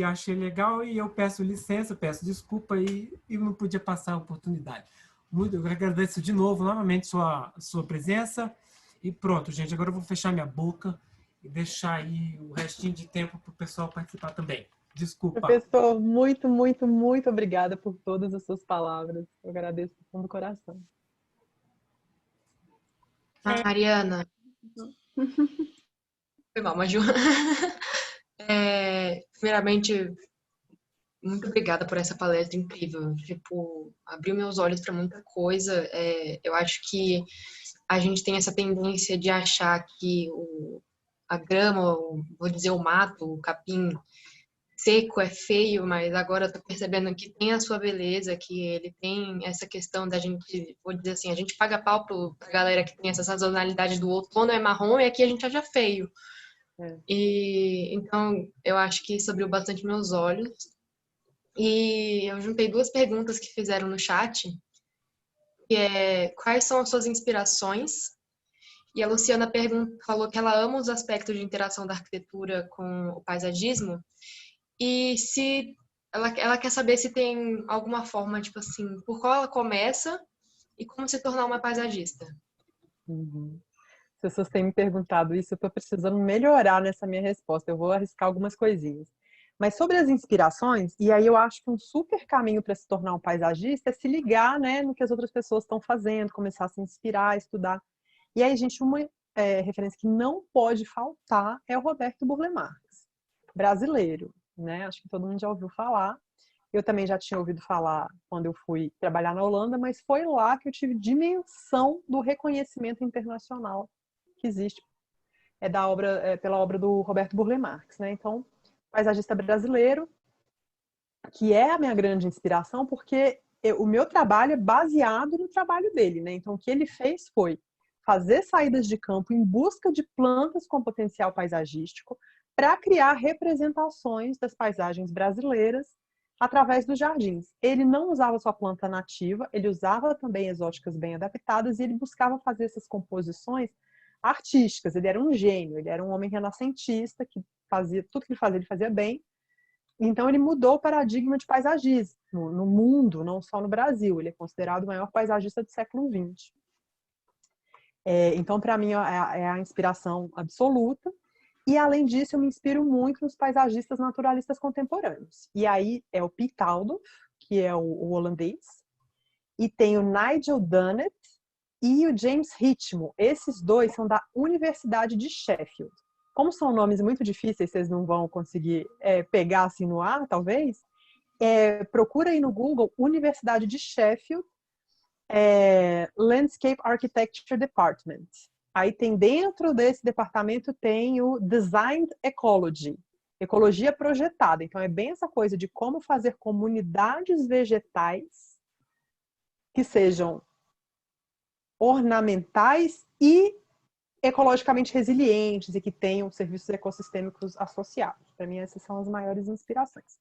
achei legal e eu peço licença, peço desculpa e não podia passar a oportunidade. Eu agradeço de novo, novamente, sua presença e pronto, gente, agora eu vou fechar minha boca e deixar aí o restinho de tempo para o pessoal participar também. Desculpa. Professor, muito, muito, muito obrigada por todas as suas palavras. Eu agradeço do fundo do coração. Mariana. Foi mal, Maju. Primeiramente, muito obrigada por essa palestra incrível. Tipo, abriu meus olhos para muita coisa. Eu acho que a gente tem essa tendência de achar que a grama, vou dizer o mato, o capim seco é feio, mas agora eu tô percebendo que tem a sua beleza, que ele tem essa questão da gente, vou dizer assim, a gente paga pau pra galera que tem essa sazonalidade do outono é marrom e aqui a gente acha feio. E então eu acho que isso abriu bastante meus olhos. E eu juntei duas perguntas que fizeram no chat, que quais são as suas inspirações? E a Luciana falou que ela ama os aspectos de interação da arquitetura com o paisagismo. E se ela quer saber se tem alguma forma, tipo assim, por qual ela começa e como se tornar uma paisagista. Uhum. As pessoas têm me perguntado isso, eu estou precisando melhorar nessa minha resposta. Eu vou arriscar algumas coisinhas. Mas sobre as inspirações, e aí eu acho que um super caminho para se tornar um paisagista é se ligar, né, no que as outras pessoas estão fazendo, começar a se inspirar, estudar. E aí, gente, uma referência que não pode faltar é o Roberto Burle Marx, brasileiro. né? Acho que todo mundo já ouviu falar. Eu também já tinha ouvido falar quando eu fui trabalhar na Holanda, mas foi lá que eu tive dimensão do reconhecimento internacional que existe pela obra do Roberto Burle Marx, né? Então, paisagista brasileiro, que é a minha grande inspiração, porque o meu trabalho é baseado no trabalho dele, né? Então, o que ele fez foi fazer saídas de campo em busca de plantas com potencial paisagístico para criar representações das paisagens brasileiras através dos jardins. Ele não usava só planta nativa, ele usava também exóticas bem adaptadas e ele buscava fazer essas composições artísticas. Ele era um gênio, ele era um homem renascentista que fazia tudo que ele fazia bem. Então ele mudou o paradigma de paisagismo no mundo, não só no Brasil. Ele é considerado o maior paisagista do século XX. Então, para mim, é a inspiração absoluta. E, além disso, eu me inspiro muito nos paisagistas naturalistas contemporâneos. E aí é o Piet Oudolf, que é o holandês, e tem o Nigel Dunnett e o James Hitchmo. Esses dois são da Universidade de Sheffield. Como são nomes muito difíceis, vocês não vão conseguir pegar assim no ar, talvez, procura aí no Google Universidade de Sheffield, Landscape Architecture Department. Aí tem dentro desse departamento tem o Designed Ecology, ecologia projetada. Então é bem essa coisa de como fazer comunidades vegetais que sejam ornamentais e ecologicamente resilientes e que tenham serviços ecossistêmicos associados. Para mim essas são as maiores inspirações.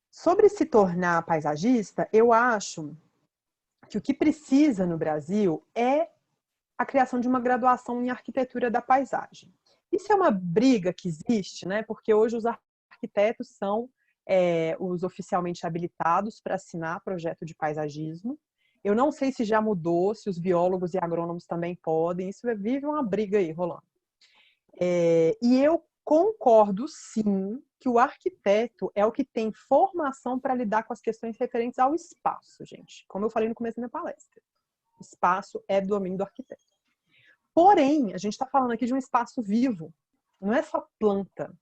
Sobre se tornar paisagista, eu acho que o que precisa no Brasil é a criação de uma graduação em arquitetura da paisagem. Isso é uma briga que existe, né? Porque hoje os arquitetos são os oficialmente habilitados para assinar projeto de paisagismo. Eu não sei se já mudou, se os biólogos e agrônomos também podem. Isso vive uma briga aí rolando. E eu concordo, sim, que o arquiteto é o que tem formação para lidar com as questões referentes ao espaço, gente. Como eu falei no começo da minha palestra. Espaço é do domínio do arquiteto. Porém, a gente está falando aqui de um espaço vivo. Não é só planta.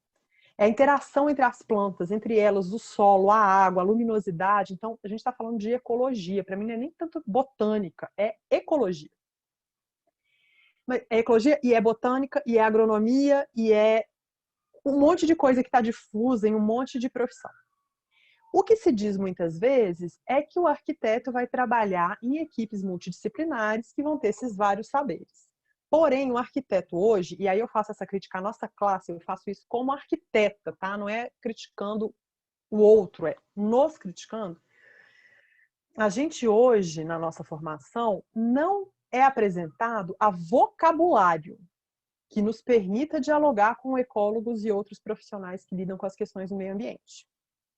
É a interação entre as plantas, entre elas, o solo, a água, a luminosidade. Então, a gente está falando de ecologia. Para mim, não é nem tanto botânica, é ecologia. É ecologia e é botânica, e é agronomia, e é um monte de coisa que está difusa em um monte de profissão. O que se diz muitas vezes é que o arquiteto vai trabalhar em equipes multidisciplinares que vão ter esses vários saberes. Porém, o arquiteto hoje, e aí eu faço essa crítica à nossa classe, eu faço isso como arquiteta, tá? Não é criticando o outro, é nos criticando. A gente hoje, na nossa formação, não é apresentado a vocabulário que nos permita dialogar com ecólogos e outros profissionais que lidam com as questões do meio ambiente.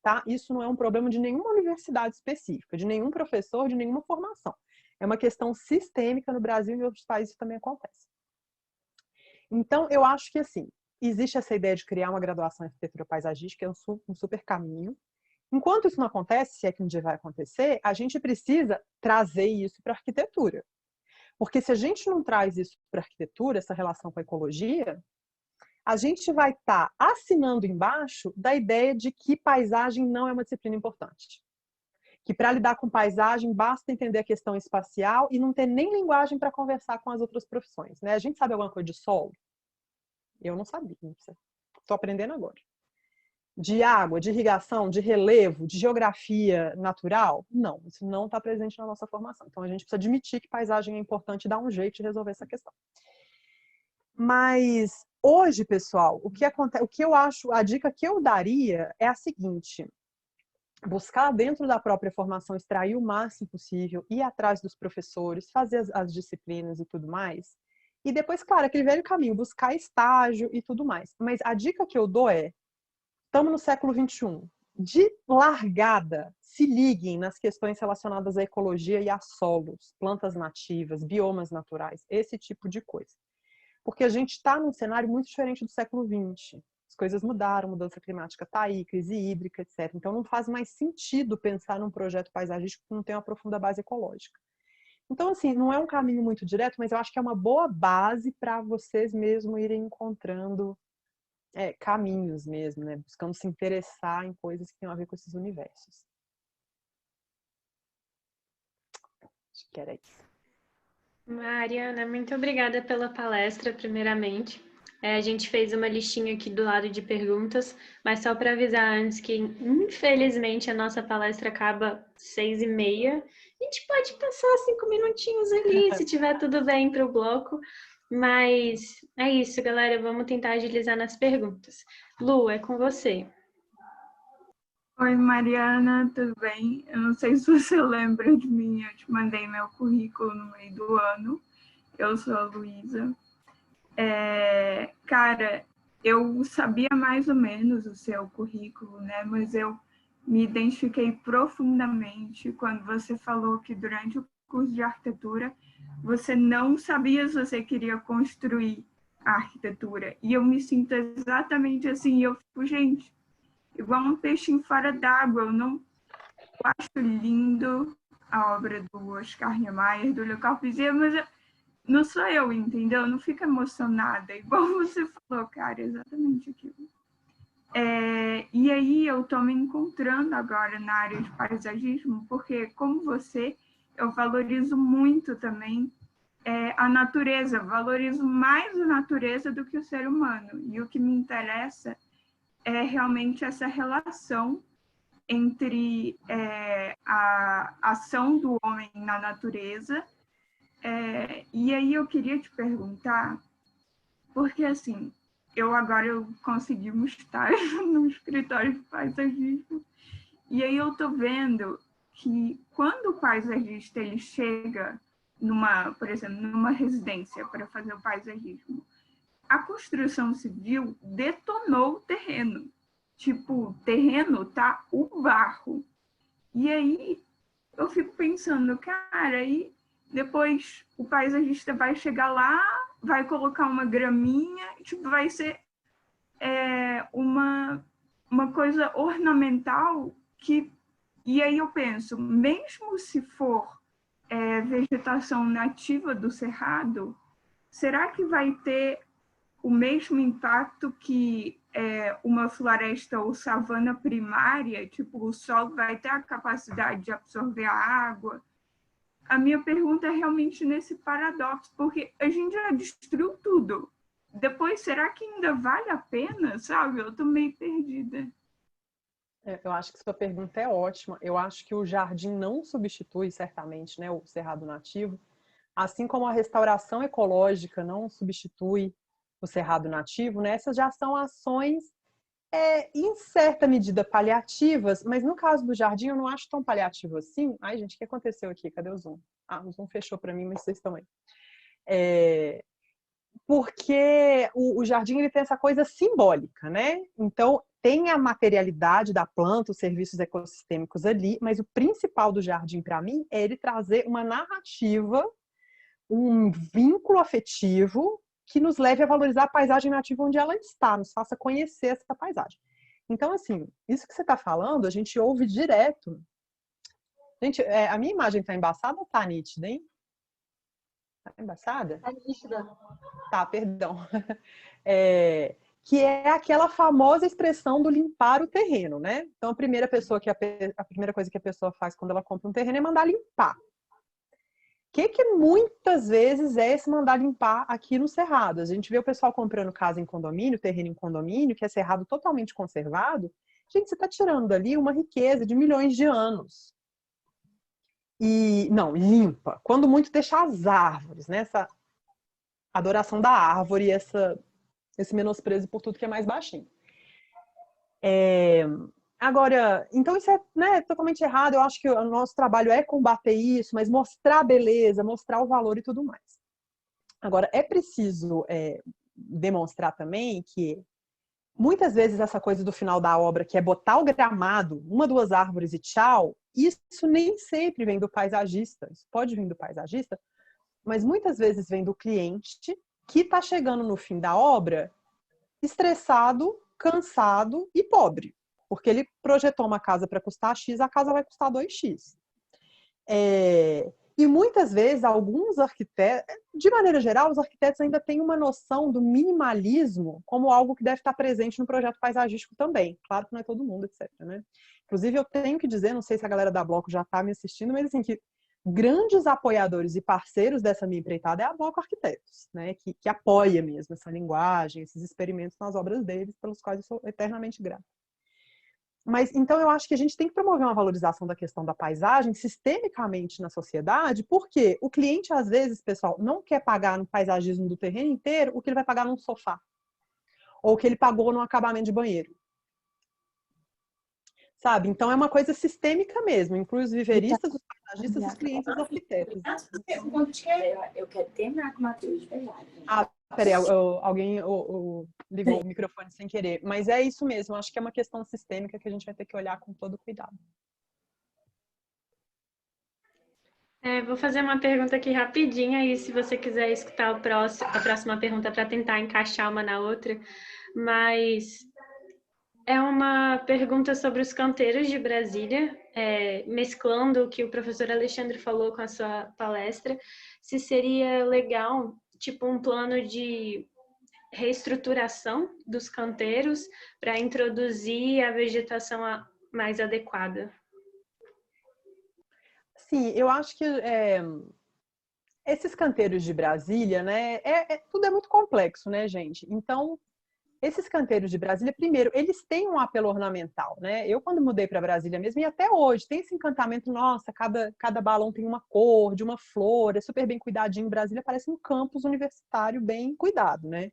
Tá? Isso não é um problema de nenhuma universidade específica, de nenhum professor, de nenhuma formação. É uma questão sistêmica no Brasil e em outros países também acontece. Então, eu acho que, assim, existe essa ideia de criar uma graduação em arquitetura paisagística, é um super caminho. Enquanto isso não acontece, se é que um dia vai acontecer, a gente precisa trazer isso para a arquitetura. Porque se a gente não traz isso para a arquitetura, essa relação com a ecologia, a gente vai estar assinando embaixo da ideia de que paisagem não é uma disciplina importante. Que para lidar com paisagem basta entender a questão espacial e não ter nem linguagem para conversar com as outras profissões. Né? A gente sabe alguma coisa de solo? Eu não sabia. Estou aprendendo agora. De água, de irrigação, de relevo, de geografia natural? Não, isso não está presente na nossa formação. Então a gente precisa admitir que paisagem é importante e dar um jeito de resolver essa questão. Mas hoje, pessoal, o que eu acho, a dica que eu daria é a seguinte: buscar dentro da própria formação, extrair o máximo possível, ir atrás dos professores, fazer as disciplinas e tudo mais. E depois, claro, aquele velho caminho, buscar estágio e tudo mais. Mas a dica que eu dou estamos no século XXI. De largada, se liguem nas questões relacionadas à ecologia e a solos, plantas nativas, biomas naturais, esse tipo de coisa. Porque a gente está num cenário muito diferente do século XX. As coisas mudaram, mudança climática está aí, crise hídrica, etc. Então não faz mais sentido pensar num projeto paisagístico que não tem uma profunda base ecológica. Então, assim, não é um caminho muito direto, mas eu acho que é uma boa base para vocês mesmo irem encontrando caminhos mesmo, né? Buscando se interessar em coisas que têm a ver com esses universos. Acho que era isso. Mariana, muito obrigada pela palestra, primeiramente. A gente fez uma listinha aqui do lado de perguntas, mas só para avisar antes que, infelizmente, a nossa palestra acaba 6h30. A gente pode passar 5 minutinhos ali, se tiver tudo bem para o bloco. Mas é isso, galera. Vamos tentar agilizar nas perguntas. Lu, é com você. Oi, Mariana, tudo bem? Eu não sei se você lembra de mim, eu te mandei meu currículo no meio do ano. Eu sou a Luísa. Cara, eu sabia mais ou menos o seu currículo, né? Mas eu me identifiquei profundamente quando você falou que durante o curso de arquitetura você não sabia se você queria construir a arquitetura. E eu me sinto exatamente assim. Eu fico, gente, igual um peixinho fora d'água. Eu acho lindo a obra do Oscar Niemeyer, do Le Corbusier, mas não sou eu, entendeu? Eu não fico emocionada, igual você falou, cara, exatamente aquilo. E aí eu estou me encontrando agora na área de paisagismo, porque, como você, eu valorizo muito também a natureza, valorizo mais a natureza do que o ser humano. E o que me interessa é realmente essa relação entre a ação do homem na natureza. E aí eu queria te perguntar, porque assim, eu consegui um estágio no escritório de paisagismo, e aí eu tô vendo que quando o paisagista ele chega por exemplo, numa residência para fazer o paisagismo, a construção civil detonou o terreno. Tipo, o terreno tá o barro. E aí eu fico pensando, cara, aí depois o paisagista vai chegar lá, vai colocar uma graminha, tipo, vai ser uma coisa ornamental que... E aí eu penso, mesmo se for vegetação nativa do cerrado, será que vai ter o mesmo impacto que uma floresta ou savana primária? Tipo, o solo vai ter a capacidade de absorver a água? A minha pergunta é realmente nesse paradoxo, porque a gente já destruiu tudo. Depois, será que ainda vale a pena? Sabe? Eu tô meio perdida. Eu acho que sua pergunta é ótima. Eu acho que o jardim não substitui, certamente, né, o cerrado nativo, assim como a restauração ecológica não substitui o cerrado nativo, né? Essas já são ações, em certa medida, paliativas, mas no caso do jardim eu não acho tão paliativo assim. Ai, gente, o que aconteceu aqui? Cadê o Zoom? O Zoom fechou para mim, mas vocês estão aí. Porque o jardim ele tem essa coisa simbólica, né? Então, tem a materialidade da planta, os serviços ecossistêmicos ali, mas o principal do jardim, para mim, é ele trazer uma narrativa, um vínculo afetivo que nos leve a valorizar a paisagem nativa onde ela está, nos faça conhecer essa paisagem. Então, assim, isso que você está falando, a gente ouve direto. Gente, a minha imagem está embaçada ou está nítida, hein? Está embaçada? Tá nítida. Tá, perdão. Que é aquela famosa expressão do limpar o terreno, né? Então, a primeira coisa que a pessoa faz quando ela compra um terreno é mandar limpar. O que muitas vezes é esse mandar limpar aqui no Cerrado? A gente vê o pessoal comprando casa em condomínio, terreno em condomínio, que é cerrado totalmente conservado. Gente, você está tirando ali uma riqueza de milhões de anos. E, não, limpa. Quando muito, deixa as árvores, né? Essa adoração da árvore, esse menosprezo por tudo que é mais baixinho. Agora, então isso é, né, totalmente errado. Eu acho que o nosso trabalho é combater isso, mas mostrar a beleza, mostrar o valor e tudo mais. Agora, é preciso demonstrar também que muitas vezes essa coisa do final da obra, que é botar o gramado, 1, 2 árvores e tchau, isso nem sempre vem do paisagista. Isso pode vir do paisagista, mas muitas vezes vem do cliente que está chegando no fim da obra estressado, cansado e pobre. Porque ele projetou uma casa para custar X, a casa vai custar 2X. E muitas vezes, alguns arquitetos, de maneira geral, os arquitetos ainda têm uma noção do minimalismo como algo que deve estar presente no projeto paisagístico também. Claro que não é todo mundo, etc. Né? Inclusive, eu tenho que dizer, não sei se a galera da Bloco já está me assistindo, mas assim, que grandes apoiadores e parceiros dessa minha empreitada é a Bloco Arquitetos, né? Que apoia mesmo essa linguagem, esses experimentos nas obras deles, pelos quais eu sou eternamente grata. Mas, então, eu acho que a gente tem que promover uma valorização da questão da paisagem sistemicamente na sociedade, porque o cliente, às vezes, pessoal, não quer pagar no paisagismo do terreno inteiro o que ele vai pagar num sofá, ou o que ele pagou no acabamento de banheiro. Sabe? Então, é uma coisa sistêmica mesmo, inclui os viveristas, os paisagistas, os clientes e os arquitetos. Eu quero terminar com o Matheus de verdade. Ah, peraí, alguém ligou o microfone sem querer. Mas é isso mesmo, acho que é uma questão sistêmica que a gente vai ter que olhar com todo cuidado. Vou fazer uma pergunta aqui rapidinha, e se você quiser escutar a próxima pergunta para tentar encaixar uma na outra. Mas é uma pergunta sobre os canteiros de Brasília, mesclando o que o professor Alexandre falou com a sua palestra, se seria legal, tipo, um plano de reestruturação dos canteiros para introduzir a vegetação mais adequada. Sim, eu acho que esses canteiros de Brasília, né, tudo é muito complexo, né, gente? Então, esses canteiros de Brasília, primeiro, eles têm um apelo ornamental, né? Eu, quando mudei para Brasília mesmo, e até hoje, tem esse encantamento, nossa, cada balão tem uma cor, de uma flor, é super bem cuidadinho. Brasília parece um campus universitário bem cuidado, né?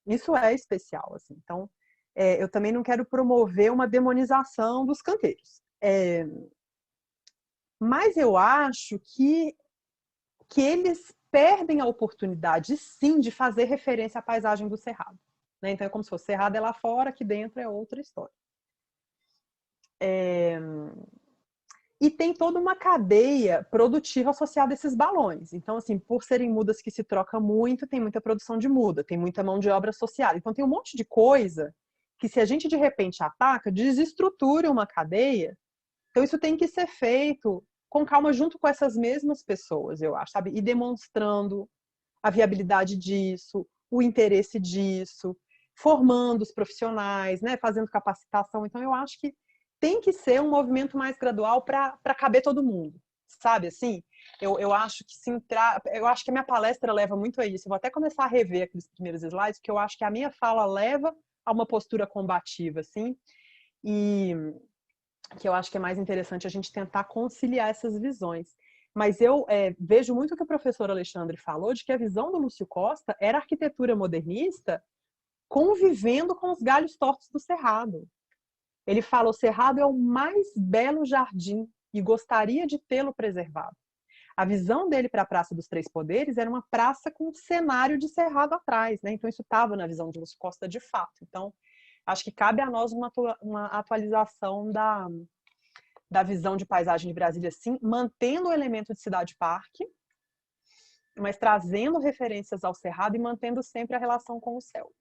Isso é especial, assim. Então, eu também não quero promover uma demonização dos canteiros. Mas eu acho que eles perdem a oportunidade, sim, de fazer referência à paisagem do Cerrado. Né? Então, é como se fosse Cerrado é lá fora, aqui dentro é outra história. E tem toda uma cadeia produtiva associada a esses balões. Então, assim, por serem mudas que se troca muito, tem muita produção de muda, tem muita mão de obra associada. Então, tem um monte de coisa que, se a gente de repente ataca, desestrutura uma cadeia. Então, isso tem que ser feito com calma junto com essas mesmas pessoas, eu acho, sabe? E demonstrando a viabilidade disso, o interesse disso, formando os profissionais, né? Fazendo capacitação. Então, eu acho que tem que ser um movimento mais gradual para caber todo mundo, sabe? Assim, eu acho que eu acho que a minha palestra leva muito a isso. Eu vou até começar a rever aqueles primeiros slides, porque eu acho que a minha fala leva a uma postura combativa, assim, e que eu acho que é mais interessante a gente tentar conciliar essas visões. Mas eu vejo muito o que o professor Alexandre falou, de que a visão do Lúcio Costa era arquitetura modernista convivendo com os galhos tortos do Cerrado. Ele fala, o Cerrado é o mais belo jardim e gostaria de tê-lo preservado. A visão dele para a Praça dos Três Poderes era uma praça com um cenário de Cerrado atrás, né? Então isso estava na visão de Lúcio Costa de fato. Então, acho que cabe a nós uma atualização da visão de paisagem de Brasília, sim, mantendo o elemento de cidade-parque, mas trazendo referências ao Cerrado e mantendo sempre a relação com o céu.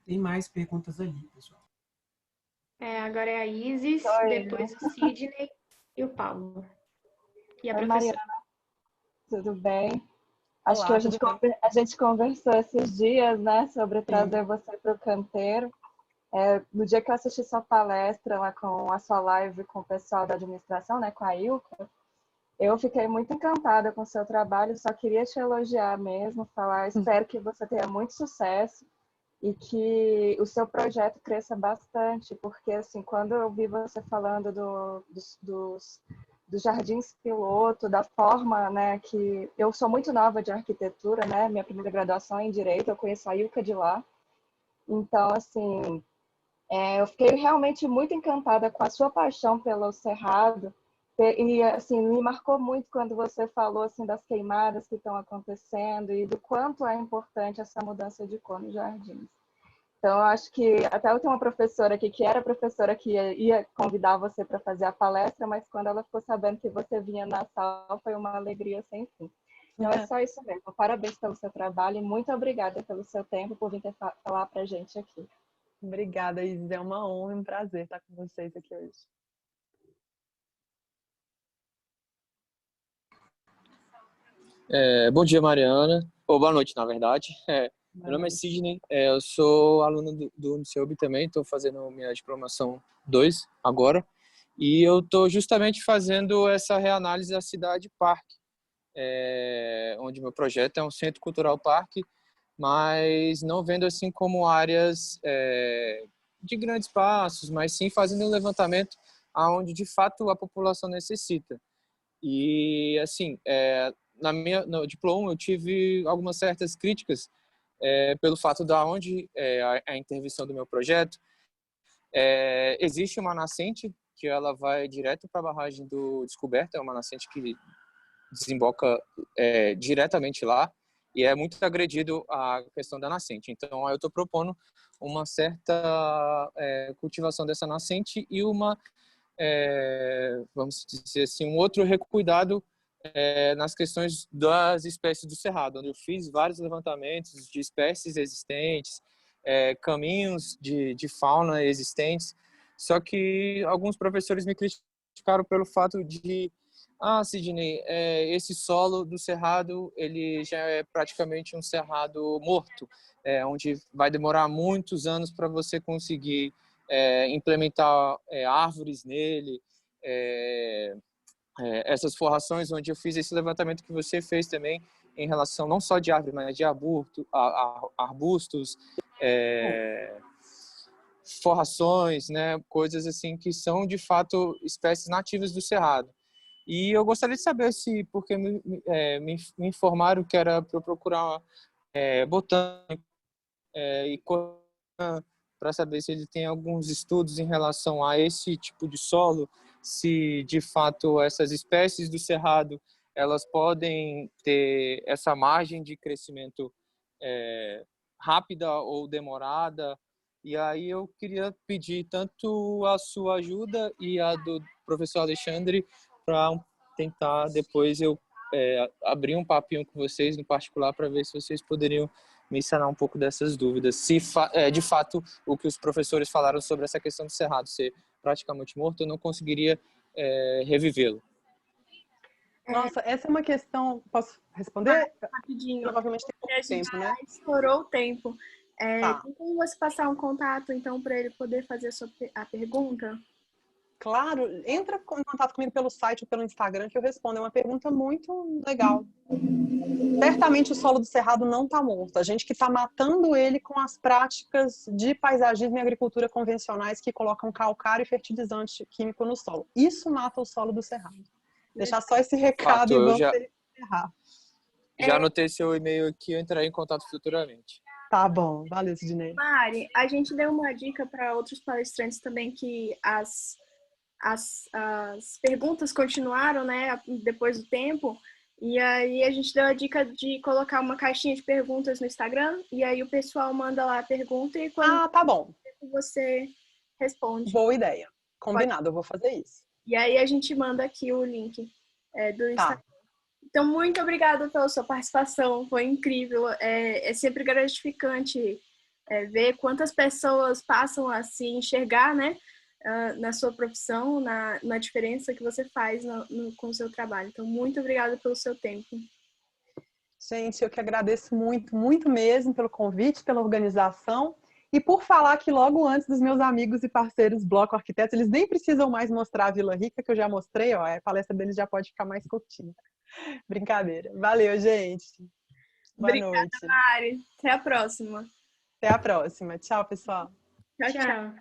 Tem mais perguntas ali, pessoal. Agora é a Isis, depois o Sidney e o Paulo. E a Oi, professora. Mariana, tudo bem? Olá, Acho que a gente conversou esses dias, né, sobre trazer você para o canteiro. No dia que eu assisti sua palestra lá com a sua live com o pessoal da administração, né, com a Ilka, eu fiquei muito encantada com o seu trabalho, só queria te elogiar mesmo, falar, espero que você tenha muito sucesso e que o seu projeto cresça bastante, porque, assim, quando eu vi você falando dos jardins piloto, da forma, né, que... Eu sou muito nova de arquitetura, né, minha primeira graduação é em Direito, eu conheço a Ilka de lá. Então, assim, eu fiquei realmente muito encantada com a sua paixão pelo Cerrado, e, assim, me marcou muito quando você falou, assim, das queimadas que estão acontecendo e do quanto é importante essa mudança de cor nos jardins. Então, eu acho que até eu tenho uma professora aqui que era professora que ia convidar você para fazer a palestra, mas quando ela ficou sabendo que você vinha na sala, foi uma alegria sem fim. Então, é só isso mesmo. Parabéns pelo seu trabalho e muito obrigada pelo seu tempo por vir falar para a gente aqui. Obrigada, Isis. É uma honra e um prazer estar com vocês aqui hoje. Bom dia, Mariana. Ou boa noite, na verdade. Meu nome é Sidney, eu sou aluno do Uniceubi também, estou fazendo minha diplomação 2 agora. E eu estou justamente fazendo essa reanálise da cidade parque, onde meu projeto é um centro cultural parque, mas não vendo assim como áreas de grandes passos, mas sim fazendo um levantamento aonde de fato a população necessita. E assim, no diploma eu tive algumas certas críticas pelo fato da onde a intervenção do meu projeto existe uma nascente que ela vai direto para a barragem do Descoberta, é uma nascente que desemboca diretamente lá e é muito agredido a questão da nascente. Então, eu estou propondo uma certa cultivação dessa nascente e uma, vamos dizer assim, um outro recuidado nas questões das espécies do cerrado, onde eu fiz vários levantamentos de espécies existentes, caminhos de fauna existentes, só que alguns professores me criticaram pelo fato de Sidney, esse solo do cerrado, ele já é praticamente um cerrado morto, onde vai demorar muitos anos para você conseguir implementar árvores nele, essas forrações, onde eu fiz esse levantamento que você fez também, em relação não só de árvore, mas de arbustos, forrações, né, coisas assim que são de fato espécies nativas do cerrado. E eu gostaria de saber se, porque me informaram que era para eu procurar botânico e para saber se ele tem alguns estudos em relação a esse tipo de solo, se de fato essas espécies do cerrado elas podem ter essa margem de crescimento rápida ou demorada. E aí eu queria pedir tanto a sua ajuda e a do professor Alexandre para tentar depois eu abrir um papinho com vocês no particular para ver se vocês poderiam me sanar um pouco dessas dúvidas. Se de fato o que os professores falaram sobre essa questão do cerrado ser praticamente morto, eu não conseguiria revivê-lo. Nossa, essa é uma questão... Posso responder? Rapidinho. Provavelmente tem pouco tempo, né? Estourou o tempo. Tá. Tem como você passar um contato, então, para ele poder fazer a pergunta? Claro, entra em contato comigo pelo site ou pelo Instagram que eu respondo. É uma pergunta muito legal. Certamente o solo do cerrado não está morto. A gente que está matando ele com as práticas de paisagismo e agricultura convencionais que colocam calcário e fertilizante químico no solo. Isso mata o solo do cerrado. Deixar só esse recado e vamos encerrar. Já anotei seu e-mail aqui, eu entrarei em contato futuramente. Tá bom, valeu, Sidney. Mari, a gente deu uma dica para outros palestrantes também que as perguntas continuaram, né, depois do tempo, e aí a gente deu a dica de colocar uma caixinha de perguntas no Instagram, e aí o pessoal manda lá a pergunta e quando tá bom. Você responde. Boa ideia. Combinado, eu vou fazer isso. E aí a gente manda aqui o link do Instagram. Tá. Então, muito obrigada pela sua participação, foi incrível. É sempre gratificante ver quantas pessoas passam a se enxergar, né, na sua profissão, na diferença que você faz com o seu trabalho. Então, muito obrigada pelo seu tempo. Gente, eu que agradeço muito, muito mesmo pelo convite, pela organização e por falar que logo antes dos meus amigos e parceiros Bloco Arquitetos, eles nem precisam mais mostrar a Vila Rica, que eu já mostrei, ó, a palestra deles já pode ficar mais curtinha. Brincadeira. Valeu, gente. Boa noite. Obrigada, Mari. Até a próxima. Até a próxima. Tchau, pessoal. Tchau, tchau.